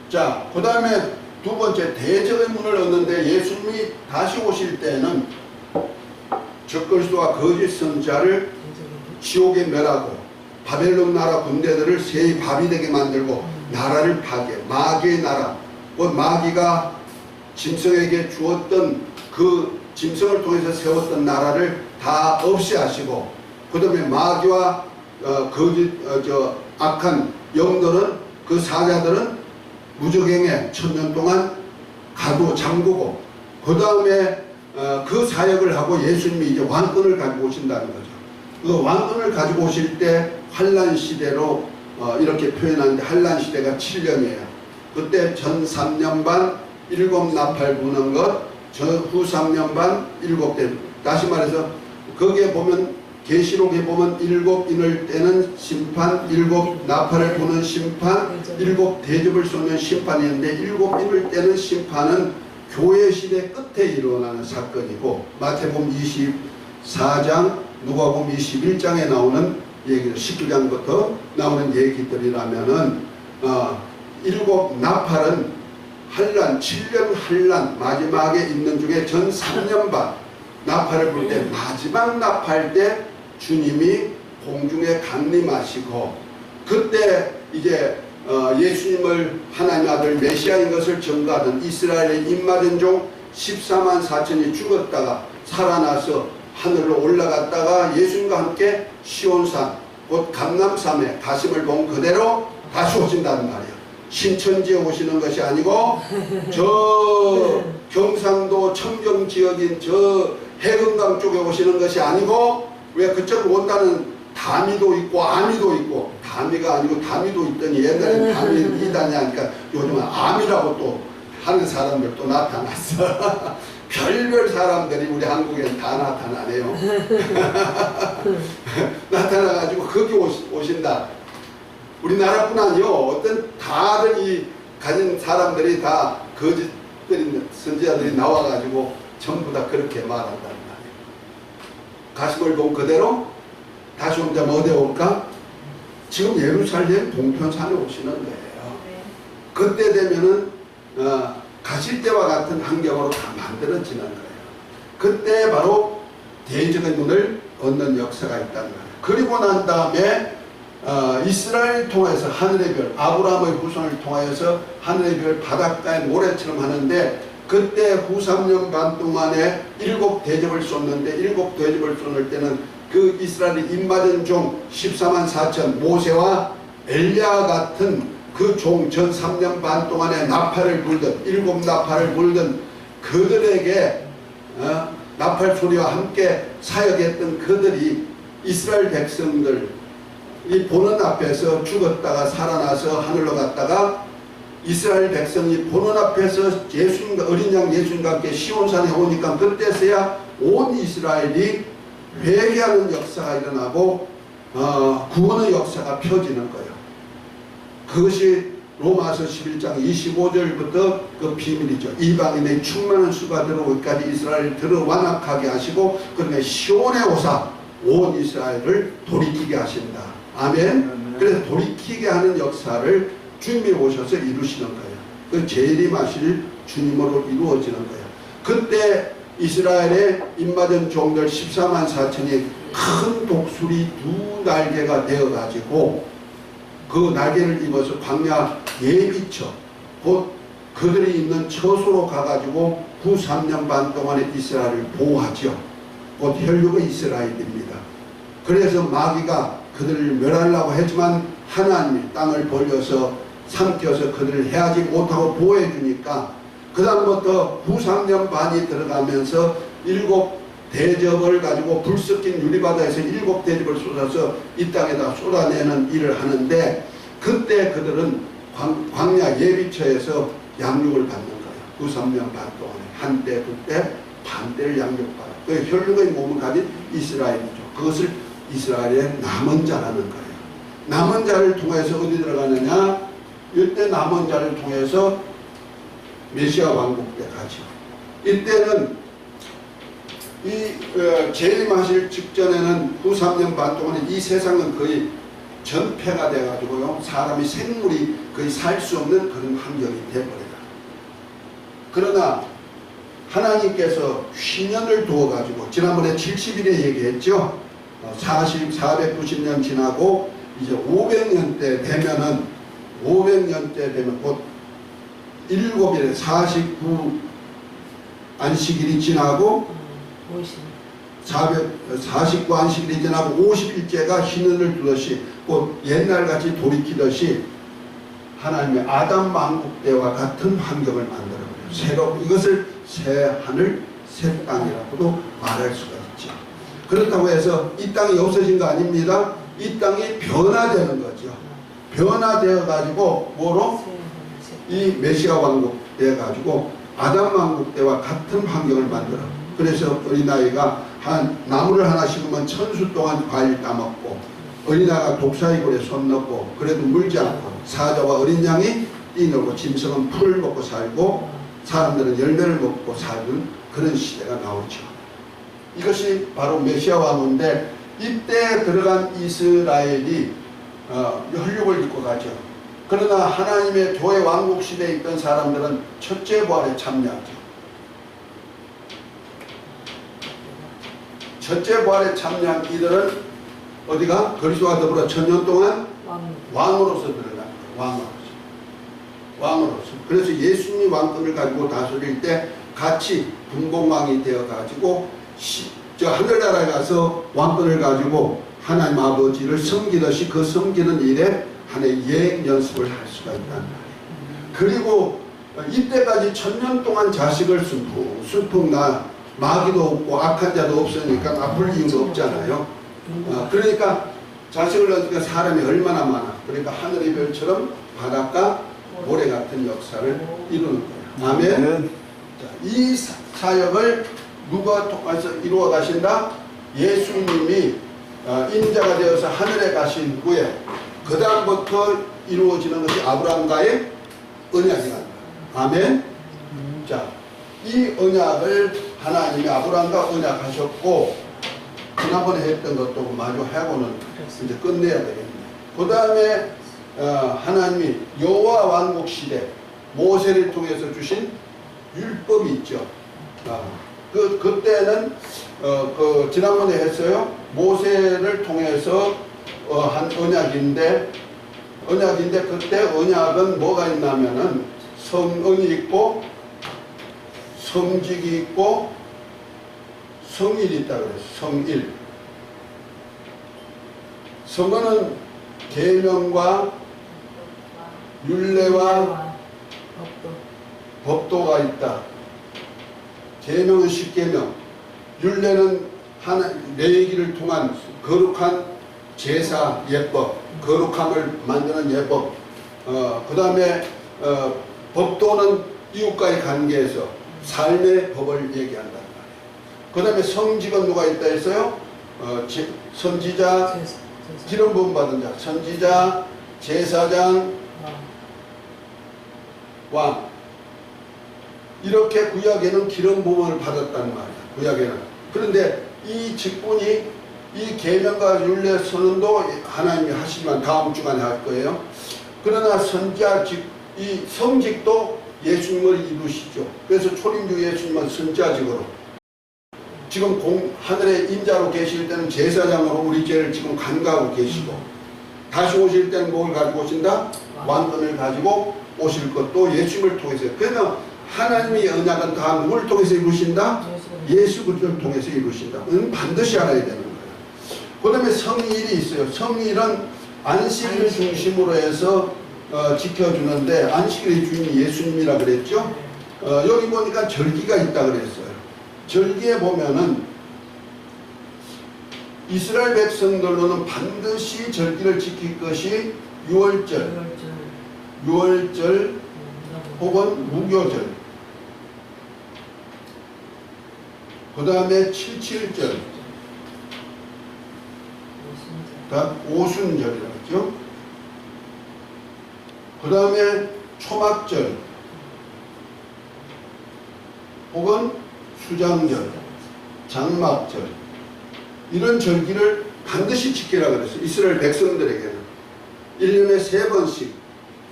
자, 그 다음에 두 번째 대적의 문을 얻는데 예수님이 다시 오실 때는 적그리스도와 거짓 선지자를 지옥에 멸하고 바벨론 나라 군대들을 새의 밥이 되게 만들고 나라를 파괴 마귀의 나라 곧 마귀가 짐승에게 주었던 그 짐승을 통해서 세웠던 나라를 다 없애하시고 그 다음에 마귀와 악한 영들은 그 사자들은 무적행에 1000년 동안 가두 잠그고 그 다음에 그 사역을 하고 예수님이 이제 왕권을 가지고 오신다는 거죠. 그 왕권을 가지고 오실 때 환란 시대로 이렇게 표현하는데 환란 시대가 7년이에요. 그때 전 3년 반 7나팔 부는 것, 후 3년 반 7대. 다시 말해서 거기에 보면 계시록에 보면 7인을 떼는 심판, 7나팔을 부는 심판, 7대접을 쏘는 심판이 있는데 7인을 떼는 심판은 교회 시대 끝에 일어나는 사건이고 마태복음 24장, 누가복음 21장에 나오는 얘기들, 19장부터 나오는 얘기들이라면은 7나팔은 환란, 7년 환란 마지막에 있는 중에 전 3년 반 나팔을 불 때 마지막 나팔 때 주님이 공중에 강림하시고 그때 이제 예수님을 하나님 아들 메시아인 것을 증거하던 이스라엘의 입맞은 종 14만 4천이 죽었다가 살아나서 하늘로 올라갔다가 예수님과 함께 시온산 곧 감람산에 가심을 본 그대로 다시 오신다는 말이에요. 신천지에 오시는 것이 아니고 저 경상도 청정 지역인 저 해금강 쪽에 오시는 것이 아니고 왜 그쪽으로 온다는 다미도 있고 아미도 있고 다미가 아니고 다미도 있더니 옛날에 다미 이단이 하니까 요즘은 아미라고 또 하는 사람들 또 나타났어. 별별 사람들이 우리 한국에는 다 나타나네요. 나타나가지고 거기 오신다. 우리나라뿐 아니요. 어떤 다른 이 가진 사람들이 다 거짓들인 선지자들이 나와가지고 전부 다 그렇게 말한단 말이에요. 가심을 본 그대로 다시 온다면 어디에 올까? 지금 예루살렘 동편산에 오시는 거예요. 그때 되면은 가실 때와 같은 환경으로 다 만들어지는 거예요. 그때 바로 대적의 문을 얻는 역사가 있다는 거예요. 그리고 난 다음에 이스라엘을 통해서 하늘의 별, 아브라함의 후손을 통하여서 하늘의 별 바닷가에 모래처럼 하는데 그때 후 3년 반 동안에 7대접을 쏟는데 7대접을 쏟을 때는 그 이스라엘의 입맞은 종 14만 4천 모세와 엘리야 같은 그 종 전 3년 반 동안에 나팔을 불던 7나팔을 불던 그들에게 나팔 소리와 함께 사역했던 그들이 이스라엘 백성들 이 보는 앞에서 죽었다가 살아나서 하늘로 갔다가 이스라엘 백성이 보는 앞에서 예수님과 어린 양 예수님과 함께 시온산에 오니까 그때서야 온 이스라엘이 회개하는 역사가 일어나고 구원의 역사가 펴지는 거예요. 그것이 로마서 11장 25절부터 그 비밀이죠. 이방인의 충만한 수가 들어오기까지 이스라엘을 들어 완악하게 하시고 그러면 시온에 오사 온 이스라엘을 돌이키게 하신다. 아멘. 그래서 돌이키게 하는 역사를 주님이 오셔서 이루시는 거예요. 그 재림하실 주님으로 이루어지는 거예요. 그때 이스라엘의 입맞은 종들 14만 4천이 큰 독수리 두 날개가 되어가지고 그 날개를 입어서 광야 예비처 곧 그들이 있는 처소로 가가지고 3년 반 동안에 이스라엘을 보호하죠. 곧 혈육의 이스라엘입니다. 그래서 마귀가 그들을 멸하려고 했지만 하나님이 땅을 벌려서 삼켜서 그들을 해하지 못하고 보호해 주니까 그 다음부터 3년 반이 들어가면서 7 대접을 가지고 불 섞인 유리바다에서 7 대접을 쏟아서 이 땅에다 쏟아내는 일을 하는데 그때 그들은 광야 예비처에서 양육을 받는 거예요. 3년 반 동안에 한때 그때 반대를 양육받아. 그 혈육의 몸을 가진 이스라엘이죠. 그것을 이스라엘의 남은 자라는 거예요. 남은 자를 통해서 어디 들어가느냐? 이때 남은 자를 통해서 메시아 왕국 때 가죠. 이때는 이 재림하실 직전에는 3년 반 동안에 이 세상은 거의 전폐가 돼가지고요. 사람이 생물이 거의 살 수 없는 그런 환경이 돼버려요. 그러나 하나님께서 휘년을 두어가지고 지난번에 70일에 얘기했죠. 490년 지나고 이제 500년 때 되면은 500년 때 되면 곧 7일에 49 안식일이 지나고 49 안식일이 지나고 50일째가 휘년을 두듯이 곧 옛날같이 돌이키듯이 하나님의 아담 왕국 때와 같은 환경을 만들어버려요. 새로 이것을 새 하늘 새 땅이라고도 말할 수가 있죠. 그렇다고 해서 이 땅이 없어진 거 아닙니다. 이 땅이 변화되는 거죠. 변화되어 가지고 뭐로? 이 메시아 왕국 돼 가지고 아담 왕국 때와 같은 환경을 만들어. 그래서 어린아이가 한 나무를 하나 심으면 1000수 동안 과일 따먹고 어린아이가 독사이굴에 손 넣고 그래도 물지 않고 사자와 어린 양이 뛰놀고 짐승은 풀을 먹고 살고 사람들은 열매를 먹고 사는 그런 시대가 나오죠. 이것이 바로 메시아 왕인데 이때 들어간 이스라엘이 혈육을 입고 가죠. 그러나 하나님의 교회 왕국 시대에 있던 사람들은 첫째 부활에 참여하죠. 첫째 부활에 참여한 이들은 어디가? 그리스도와 더불어 1000년 동안 왕으로서 들어가는 거예요. 왕으로서. 그래서 예수님이 왕권을 가지고 다스릴 때 같이 분봉왕이 되어 가지고 저 하늘나라에 가서 왕권을 가지고 하나님 아버지를 섬기듯이 그 섬기는 일에 하나의 예행 연습을 할 수가 있단 말이에요. 그리고 이때까지 1000년 동안 자식을 슬픔 나 마귀도 없고 악한 자도 없으니까 아플 이유도 없잖아요. 그러니까 자식을 낳으니까 사람이 얼마나 많아. 그러니까 하늘의 별처럼 바닷가 모래 같은 역사를 이루는 거예요. 아멘. 자, 이 사역을 누가 통해서 이루어 가신다? 예수님이 인자가 되어서 하늘에 가신 후에 그 다음부터 이루어지는 것이 아브라함과의 언약이란다. 아멘. 자, 이 언약을 하나님이 아브라함과 언약하셨고 지난번에 했던 것도 마저 하고는 이제 끝내야 되겠네. 그 다음에 하나님이 여호와 왕국 시대 모세를 통해서 주신 율법이 있죠. 그때는 지난번에 했어요. 모세를 통해서 한 언약인데 그때 언약은 뭐가 있냐면은 성언이 있고 성직이 있고 성일이 있다 그랬어요. 성일. 성언은 계명과 율례와 법도가 있다. 계명은 10계명, 율례는 레위기를 통한 거룩한 제사 예법, 거룩함을 만드는 예법, 그 다음에 법도는 이웃과의 관계에서 삶의 법을 얘기한단 말이에요. 그 다음에 성직은 누가 있다 했어요? 선지자, 기름 부음 받은 자, 선지자, 제사장, 왕. 이렇게 구약에는 기름 부음을 받았단 말이야. 구약에는. 그런데 이 직분이 이 계명과 율례 선언도 하나님이 하시지만 다음 주간에 할 거예요. 그러나 선지자 이 성직도 예수님을 이루시죠. 그래서 초림주 예수님은 선지자직으로 지금 하늘의 인자로 계실 때는 제사장으로 우리 죄를 지금 간과하고 계시고, 다시 오실 때는 뭘 가지고 오신다? 왕권을 가지고 오실 것도 예수님을 통해서. 그러나 하나님의 언약은 다 누구를 통해서 이루신다? 예수 그리스도를 통해서 이루신다. 이건 반드시 알아야 되는 거예요. 그 다음에 성일이 있어요. 성일은 안식일을 중심으로 해서 지켜주는데, 안식일의 주인이 예수님이라 그랬죠. 여기 보니까 절기가 있다 그랬어요. 절기에 보면은 이스라엘 백성들로는 반드시 절기를 지킬 것이 유월절 혹은 무교절, 그 다음에 칠칠절, 오순절이라고 했죠. 그 다음에 초막절 혹은 수장절, 장막절, 이런 절기를 반드시 지키라 그랬어요. 이스라엘 백성들에게는 1년에 3번씩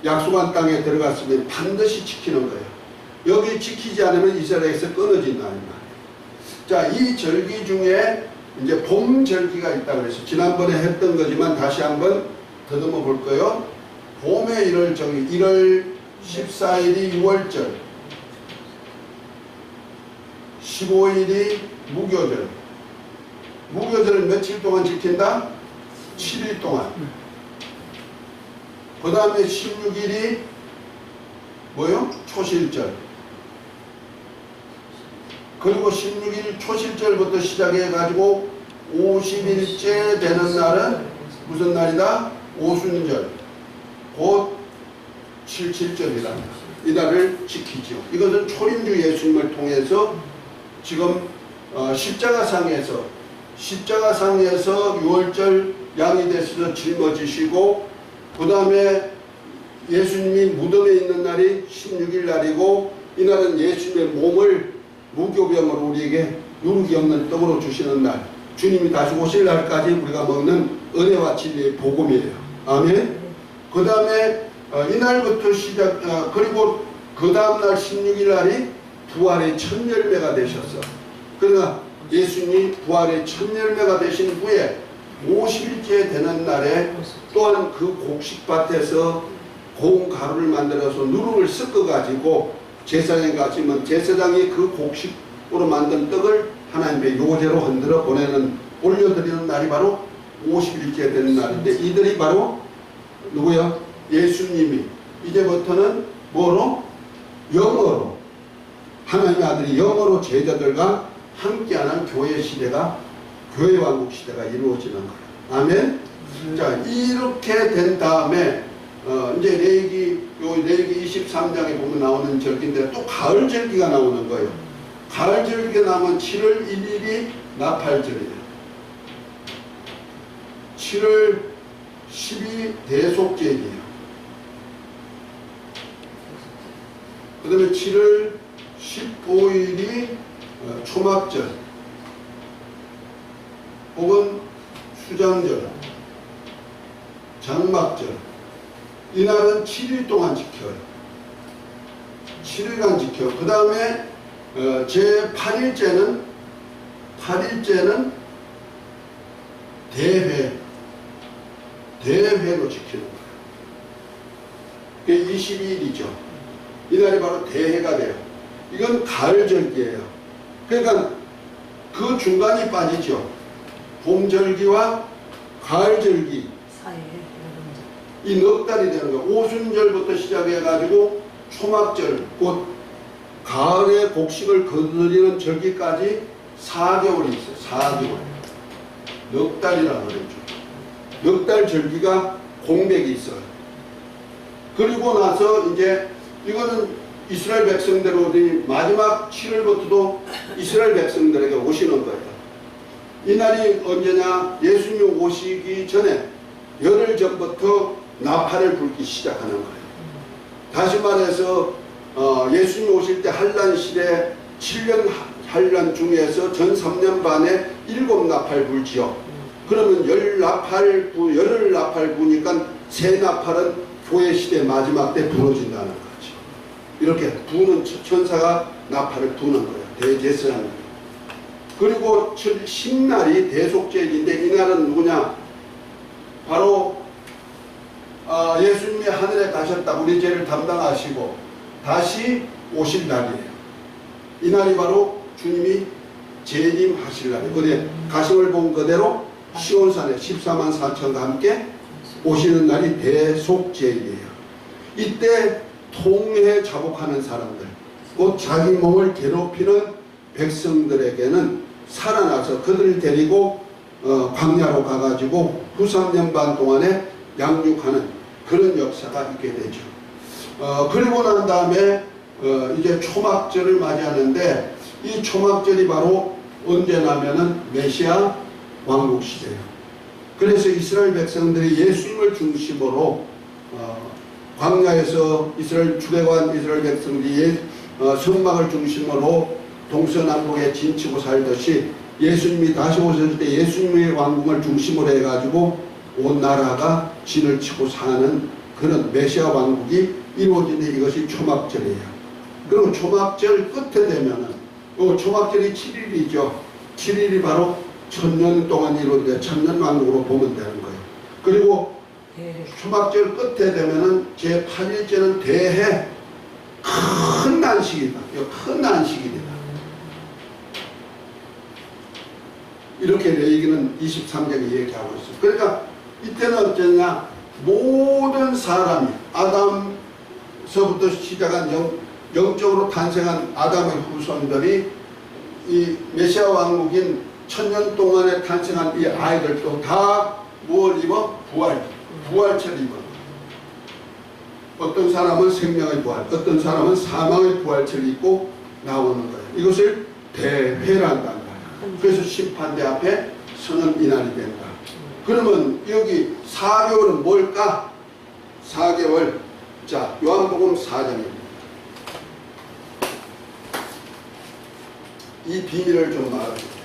약속한 땅에 들어갔으면 반드시 지키는 거예요. 여기 지키지 않으면 이스라엘에서 끊어진다는 말이에요. 자, 이 절기 중에 이제 봄 절기가 있다 그래서 지난번에 했던 거지만 다시 한번 더듬어 볼 거예요. 봄의 1월 14일이 유월절, 15일이 무교절. 무교절을 며칠 동안 지킨다? 7일 동안. 그 다음에 16일이 뭐요? 초실절. 그리고 16일 초실절부터 시작해가지고 50일째 되는 날은 무슨 날이다? 오순절. 곧 칠칠절이다. 이 날을 지키죠. 이것은 초림주 예수님을 통해서 지금 십자가상에서 유월절 양이 되셔서 짊어지시고, 그 다음에 예수님이 무덤에 있는 날이 16일 날이고, 이날은 예수님의 몸을 무교병으로 우리에게 누룩이 없는 떡으로 주시는 날, 주님이 다시 오실 날까지 우리가 먹는 은혜와 진리의 복음이에요. 아멘. 그 다음에 이날부터 그리고 그 다음날 16일 날이 부활의 첫 열매가 되셨어. 그러나 예수님이 부활의 첫 열매가 되신 후에 50일째 되는 날에 또한 그 곡식밭에서 고운 가루를 만들어서 누룩을 섞어가지고 제사장에 가시면 제사장이 그 곡식으로 만든 떡을 하나님의 요제로 흔들어 올려드리는 날이 바로 50일째 되는 날인데, 이들이 바로 누구야? 예수님이 이제부터는 뭐로? 영어로, 하나님의 아들이 영어로 제자들과 함께하는 교회 시대가, 교회 왕국 시대가 이루어지는 거예요. 아멘. 자, 이렇게 된 다음에 이제 레위기 23장에 보면 나오는 절기인데 또 가을 절기가 나오는 거예요. 가을 절기가 나오면 7월 1일이 나팔절이에요. 7월 10이 대속절이에요. 그 다음에 7월 15일이 초막절 혹은 수장절, 장막절. 이날은 7일 동안 지켜요. 7일간 지켜. 그 다음에 제 8일째는 대회로 지키는 거예요. 그게 22일이죠. 이날이 바로 대회가 돼요. 이건 가을 절기예요. 그러니까 그 중간이 빠지죠. 봄절기와 가을절기, 이 넉 달이 되는 거예요. 오순절부터 시작해가지고 초막절, 곧 가을에 곡식을 거두리는 절기까지 4개월이 있어요. 4개월. 넉 달이라고 그랬죠. 넉 달 절기가 공백이 있어요. 그리고 나서 이제 이거는 이스라엘 백성들이 마지막 7월부터도 이스라엘 백성들에게 오시는 거예요. 이날이 언제냐? 예수님이 오시기 전에 열흘 전부터 나팔을 불기 시작하는 거예요. 다시 말해서 예수님이 오실 때 한란실에 7년 한란 중에서 전 3년 반에 7나팔 불지요. 그러면 열흘 나팔 부니까 세 나팔은 교회 시대 마지막 때 부러진다는 거죠. 이렇게 부는 천사가 나팔을 부는 거예요. 대제사장이. 그리고 10날이 대속죄일인데 이날은 누구냐? 바로 예수님이 하늘에 가셨다. 우리 죄를 담당하시고 다시 오실 날이에요. 이날이 바로 주님이 재림하실 날이에요. 근데 가심을 본 그대로 시온산에 14만 4천과 함께 오시는 날이 대속죄일이에요. 이때 통해 자복하는 사람들, 곧 자기 몸을 괴롭히는 백성들에게는 살아나서 그들을 데리고 광야로 가가지고 후 3년 반 동안에 양육하는 그런 역사가 있게 되죠. 그리고 난 다음에 이제 초막절을 맞이하는데 이 초막절이 바로 언제냐면은 메시아 왕국 시대예요. 그래서 이스라엘 백성들이 예수님을 중심으로 광야에서 이스라엘 주례관 이스라엘 백성들이 성막을 중심으로 동서남북에 진치고 살듯이 예수님이 다시 오셨을 때 예수님의 왕국을 중심으로 해가지고 온 나라가 진을 치고 사는 그런 메시아 왕국이 이루어지는 이것이 초막절이에요. 그리고 초막절 끝에 되면은 초막절이 7일이죠. 7일이 바로 1000년 동안 이루어져 1000년 왕국으로 보면 되는 거예요. 그리고 초막절 끝에 되면은 제8일째는 대해 큰 난식이다. 큰 난식이다. 이렇게 레위기는 23장에 얘기하고 있어요. 그러니까 이때는 어쩌냐? 모든 사람이 아담서부터 시작한 영적으로 탄생한 아담의 후손들이 이 메시아 왕국인 1000년 동안에 탄생한 이 아이들도 다 무엇을 입어? 부활체를 입어. 어떤 사람은 생명의 부활, 어떤 사람은 사망의 부활체를 입고 나오는 거예요. 이것을 대회란다는 거예요. 그래서 심판대 앞에 서는 이날이 된다. 그러면 여기 4개월은 뭘까? 4개월. 자, 요한복음 4장입니다. 이 비밀을 좀 말해줄게요.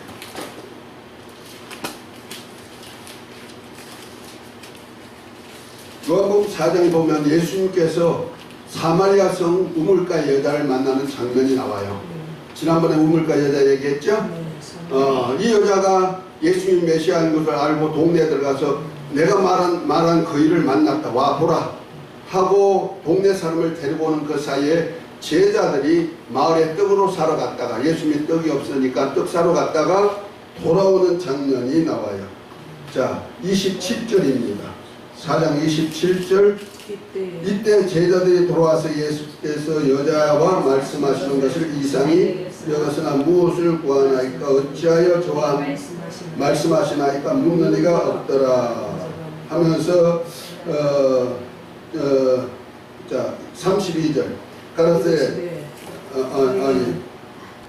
요한복음 4장에 보면 예수님께서 사마리아 성 우물가 여자를 만나는 장면이 나와요. 지난번에 우물가 여자 얘기했죠? 이 여자가 예수님 메시아인 것을 알고 동네에 들어가서 내가 말한 그 일을 만났다. 와보라 하고 동네 사람을 데리고 오는 그 사이에 제자들이 마을에 떡으로 사러 갔다가 예수님이 떡이 없으니까 떡 사러 갔다가 돌아오는 장면이 나와요. 자, 27절입니다. 4장 27절. 이때 제자들이 돌아와서 예수께서 여자와 말씀하시는 것을 이상히 여기서나 무엇을 구하나이까 어찌하여 저와 말씀하시나이까 묻는 이가 없더라 하면서 자 32절 가라사대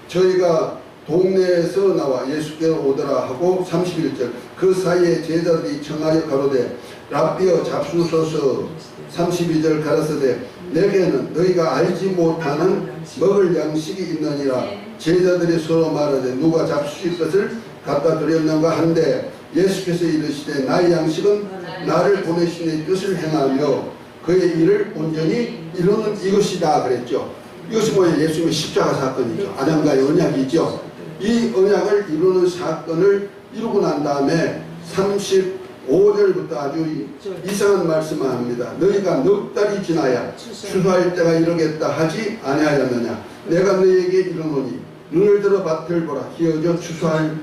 저희가 동네에서 나와 예수께로 오더라 하고 31절 그 사이에 제자들이 청하여 가로되 랍비여 잡수소서 32절 가라사대 내게는 너희가 알지 못하는 먹을 양식이 있느니라 제자들이 서로 말하되 누가 잡수실 것을 갖다 드렸는가 한데 예수께서 이르시되 나의 양식은 나를 보내신 이의 뜻을 행하며 그의 일을 온전히 이루는 이것이다 그랬죠. 이것이 뭐예요? 예수님의 십자가 사건이죠. 아담과의 언약이죠. 이 언약을 이루는 사건을 이루고 난 다음에 35절부터 아주 이상한 말씀을 합니다. 너희가 넉 달이 지나야 추수할 때가 이르겠다 하지 아니하였느냐. 내가 너희에게 이르노니 눈을 들어 밭을 보라. 희어져 추수하게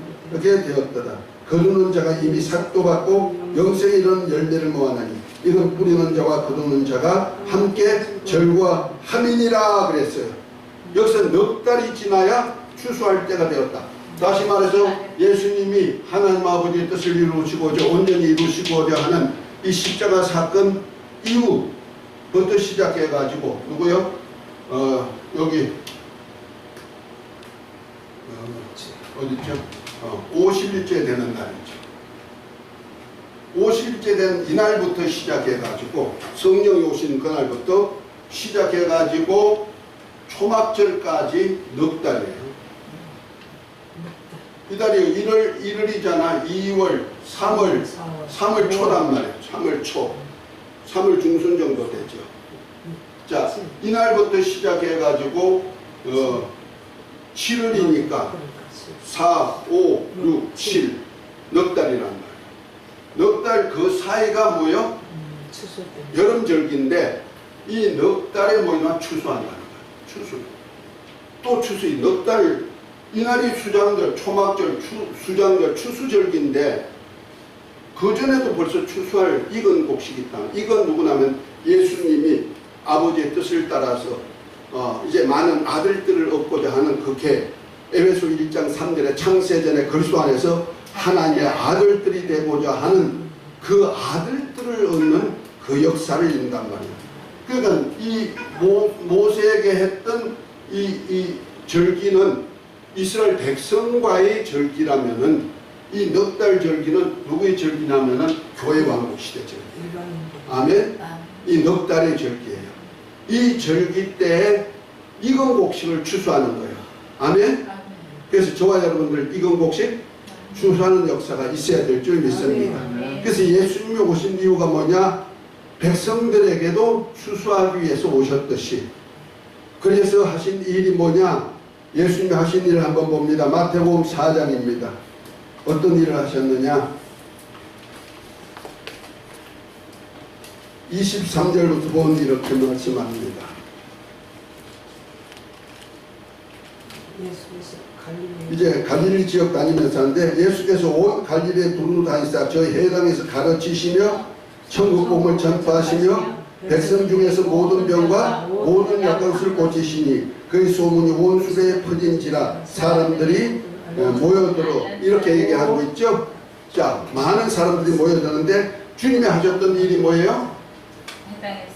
되었도다. 거두는 자가 이미 삭도 받고 영생에 이르는 열매를 모아나니 이는 뿌리는 자와 거두는 자가 함께 절구함이니라 그랬어요. 여기서 넉 달이 지나야 추수할 때가 되었다. 다시 말해서 예수님이 하나님 아버지의 뜻을 이루시고자 온전히 이루시고자 하는 이 십자가 사건 이후부터 시작해가지고 누구요? 여기 어디죠? 50일째 되는 날이죠. 50일째 된 이날부터 시작해가지고 성령이 오신 그날부터 시작해가지고 초막절까지 넉 달이에요. 이 달이 1월이잖아. 2월, 3월 초란 말이에요. 3월 초. 3월 중순 정도 되죠. 자, 이날부터 시작해가지고 7월이니까 4, 5, 6, 7 넉 달이란 말이에요. 넉 달 그 사이가 뭐요? 여름절기인데 이 넉 달에 뭐냐? 추수한다는 거예요. 추수. 또 추수. 넉 달 이날이 수장절, 초막절, 수장절, 추수절기인데 그 전에도 벌써 추수할 익은 곡식이 있다. 이건 누구냐면 예수님이 아버지의 뜻을 따라서 이제 많은 아들들을 얻고자 하는 그게 에베소 1장 3절의 창세전의 글수 안에서 하나님의 아들들이 되고자 하는 그 아들들을 얻는 그 역사를 읽는단 말이에요. 그러니까 이 모세에게 했던 이 절기는 이스라엘 백성과의 절기라면은 이 넉 달 절기는 누구의 절기냐면은 교회 왕국 시대 절기예요. 아멘. 이 넉 달의 절기예요. 이 절기 때에 익은 곡식을 추수하는 거예요. 아멘. 그래서 저와 여러분들 익은 곡식 추수하는 역사가 있어야 될 줄 믿습니다. 그래서 예수님이 오신 이유가 뭐냐? 백성들에게도 추수하기 위해서 오셨듯이 그래서 하신 일이 뭐냐? 예수님이 하신 일을 한번 봅니다. 마태복음 4장입니다. 어떤 일을 하셨느냐? 23절부터 보면 이렇게 말씀합니다. 이제 갈릴리 지역 다니면서 하는데 예수께서 온 갈릴리에 두루 다니사 저희 해당에서 가르치시며 천국 복음을 전파하시며 백성 중에서 모든 병과 모든 약한 것을 고치시니 그의 소문이 온 수레에 퍼진지라 사람들이 모여들어 이렇게 얘기하고 있죠. 자, 많은 사람들이 모여드는데 주님이 하셨던 일이 뭐예요?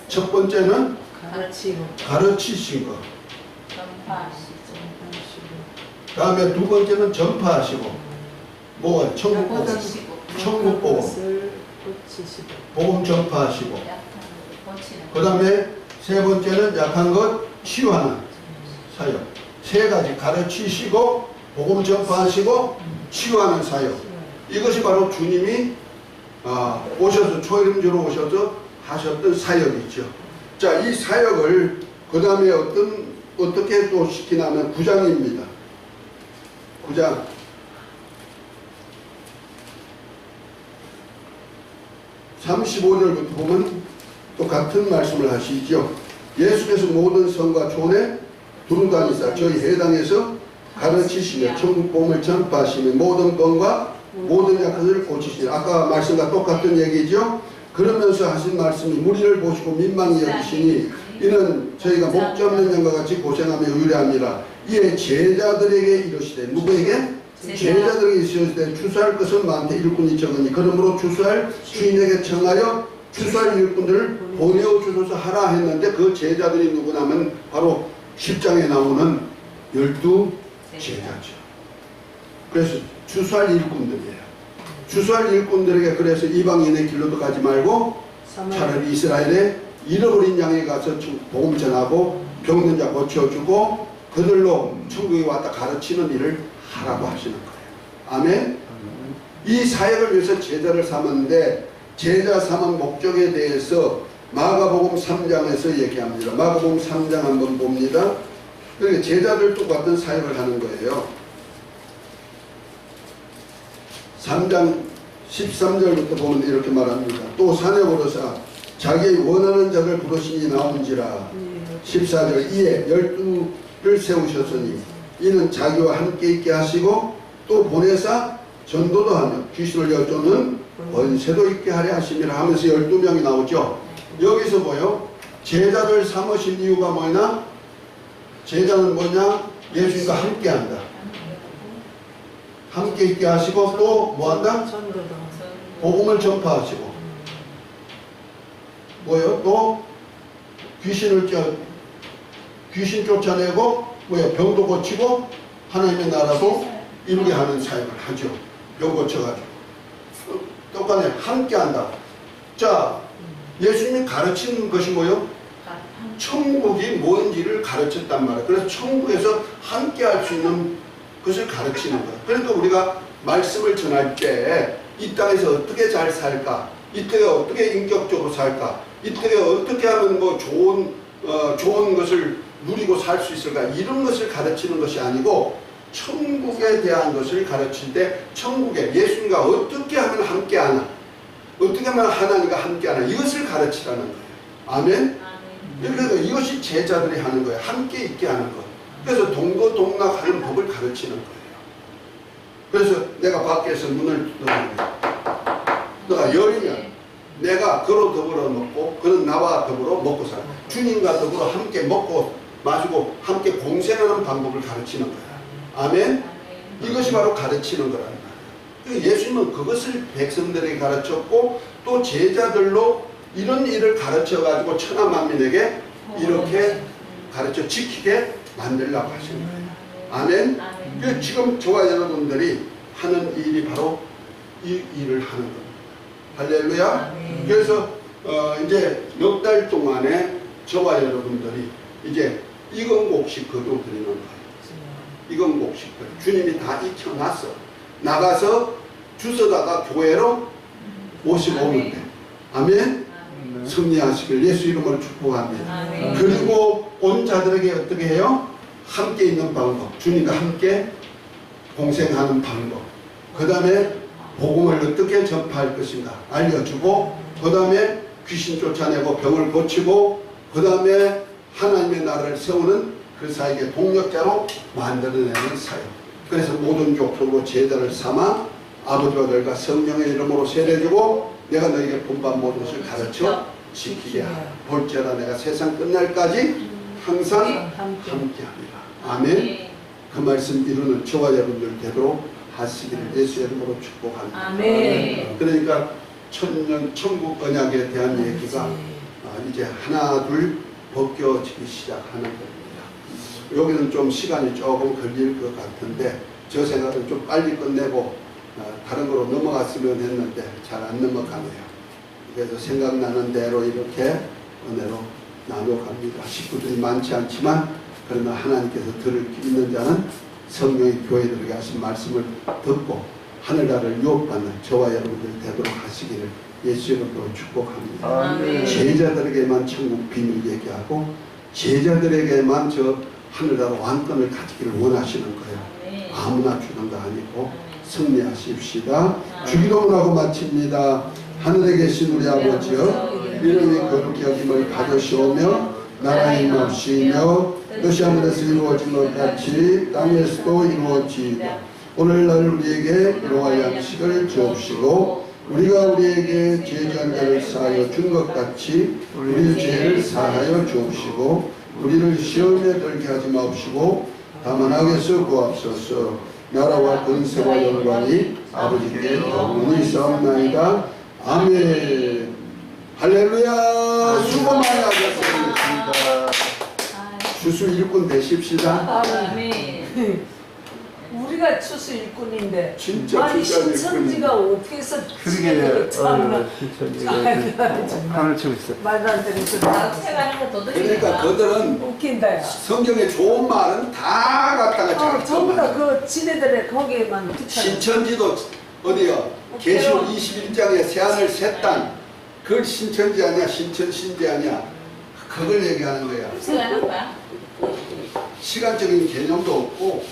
첫 번째는 가르치신 것. 다음에 두 번째는 전파하시고 뭐가 천국 복음 복음 전파하시고 그 다음에 세 번째는 약한 것 치유하는 사역. 세 가지 가르치시고 복음 전파하시고 치유하는 사역. 이것이 바로 주님이 오셔서 초림주로 오셔서 하셨던 사역이죠. 자, 이 사역을 그 다음에 어떻게 또 시키냐면 9장입니다. 9장 35절부터 보면 또 같은 말씀을 하시죠. 예수께서 모든 성과 촌에 두루 다니사 저희 해당에서 가르치시며 천국 복음을 전파하시며 모든 병과 모든 약한 것을 고치시니 아까 말씀과 똑같은 얘기죠. 그러면서 하신 말씀이 무리를 보시고 민망히 여기시니 이는 저희가 목 잡는 양과 같이 고생하며 의뢰함이라. 이에 제자들에게 이르시되 누구에게? 제자들에게 이르시되 추수할 것은 많되 일꾼이 적으니 그러므로 추수할 주인에게 청하여 추수할 일꾼들을 보내어 주소서 하라 했는데 그 제자들이 누구냐면 바로 10장에 나오는 12 제자죠. 그래서 추수할 일꾼들이에요. 추수할 일꾼들에게 그래서 이방인의 길로도 가지 말고 차라리 이스라엘에 잃어버린 양에 가서 복음 전하고 병든 자 고쳐주고 그들로 천국에 왔다 가르치는 일을 하라고 하시는 거예요. 아멘. 이 사역을 위해서 제자를 삼았는데 제자 삼은 목적에 대해서 마가복음 3장에서 얘기합니다. 마가복음 3장 한번 봅니다. 그러니까 제자들 똑같은 사역을 하는 거예요. 3장 13절부터 보면 이렇게 말합니다. 또 산에 오르사 자기 원하는 자를 부르시니 나온지라. 14절 이에 12를 세우셨으니 이는 자기와 함께 있게 하시고 또 보내사 전도도 하며 귀신을 여쫓는 권세도 있게 하려 하심이라 하면서 12명이 나오죠. 여기서 뭐요? 제자들 삼으신 이유가 뭐냐? 제자는 뭐냐? 예수님과 함께한다. 함께 있게 하시고 또 뭐한다? 복음을 전파하시고 뭐요? 또 귀신 쫓아내고 뭐야? 병도 고치고 하나님의 나라도 이루게 하는 사역을 하죠. 병 고쳐가지고 똑같네. 함께한다. 자, 예수님이 가르치는 것이 뭐요? 천국이 뭔지를 가르쳤단 말이에요. 그래서 천국에서 함께할 수 있는 것을 가르치는 거예요. 그러니까 우리가 말씀을 전할 때 이 땅에서 어떻게 잘 살까? 이 땅에 어떻게 인격적으로 살까? 이 땅에 어떻게 하면 뭐 좋은 것을 누리고 살 수 있을까? 이런 것을 가르치는 것이 아니고 천국에 대한 것을 가르칠 때 천국에 예수님과 어떻게 하면 함께하나? 어떻게 하면 하나님과 함께하나? 이것을 가르치라는 거예요. 아멘? 그래서 이것이 제자들이 하는 거예요. 함께 있게 하는 것. 그래서 동고동락하는 법을 가르치는 거예요. 그래서 내가 밖에서 문을 두드리고 너가 열리면 내가 그로 더불어 먹고 그는 나와 더불어 먹고 살아. 주님과 더불어 함께 먹고 마시고 함께 공생하는 방법을 가르치는 거야. 아멘? 이것이 바로 가르치는 거라는 거예요. 예수님은 그것을 백성들에게 가르쳤고 또 제자들로 이런 일을 가르쳐가지고 천하만민에게 이렇게 가르쳐 지키게 만들려고 하시는 거예요. 아멘? 그래서 지금 저와 여러분들이 하는 일이 바로 이 일을 하는 겁니다. 할렐루야. 그래서 이제 넉 달 동안에 저와 여러분들이 이제 이건곡식 거두 드리는 거예요. 이건곡식 거두. 주님이 다 익혀놨어. 나가서 주워다가 교회로 모시고 오면 돼. 아멘. 승리하시길 예수 이름으로 축복합니다. 그리고 온 자들에게 어떻게 해요? 함께 있는 방법, 주님과 함께 공생하는 방법, 그 다음에 복음을 어떻게 전파할 것인가 알려주고, 그 다음에 귀신 쫓아내고 병을 고치고, 그 다음에 하나님의 나라를 세우는 그 사역의 동력자로 만들어내는 사역. 그래서 모든 족속으로 제자를 삼아 아버지와 아들과 성령의 이름으로 세례주고 내가 너에게 본반 모든 것을 가르쳐 지키게 하라. 볼지어다 내가 세상 끝날까지 항상 함께합니다. 아멘. 그 말씀 이루는 저와 여러분들 되도록 하시기를 예수 이름으로 축복합니다. 아멘. 그러니까 천국 언약에 대한 얘기가 이제 하나 둘 벗겨지기 시작하는 겁니다. 여기는 좀 시간이 조금 걸릴 것 같은데 저 생각은 좀 빨리 끝내고 다른 거로 넘어갔으면 했는데 잘 안 넘어가네요. 그래서 생각나는 대로 이렇게 은혜로 나눠갑니다. 식구들이 많지 않지만 그러나 하나님께서 들을 귀 있는 자는 성령의 교회들에게 하신 말씀을 듣고 하늘나라를 유업받는 저와 여러분들이 되도록 하시기를 예수 이름으로 축복합니다. 아멘. 제자들에게만 천국 비밀 얘기하고 제자들에게만 저 하늘나라 왕권을 가지기를 원하시는 거예요. 아무나 주는 거 아니고 승리하십시다. 주기도문 하고 마칩니다. 하늘에 계신 우리 아버지여, 이름이 거룩히 여김을 받으시오며 나라의 임하시며 뜻이 하늘에서 이루어진 것 같이 땅에서도 이루어지이다. 오늘날 우리에게 일용할 양식을 주옵시고 우리가 우리에게 죄지은 자를 사하여 준 것 같이 우리의 죄를 사하여 주옵시고 우리를 시험에 들게 하지 마옵시고 다만 악에서 구하옵소서. 나라와 권세와 영광이 아버지께 영원히 있사옵나이다. 아멘. 할렐루야. 수고 많이 하셨습니다. 주수 일꾼 되십시다. 아멘. 우리가 추수 일꾼인데 진짜 아니 진짜 신천지가 어디서 그러게 참나 하늘 치고 있어. 말도 안 되는 소리. 그러니까 그들은 웃긴다 야. 성경에 좋은 말은 다 갖다가 잘 전부 다 써놔요. 그 지네들의 거기에만 붙여. 신천지도 어디요? 계시록 21장에 새하늘 새 땅. 그걸 신천지 아니야? 신천신지 아니야? 그걸 얘기하는 거야. 시간적인 개념도 없고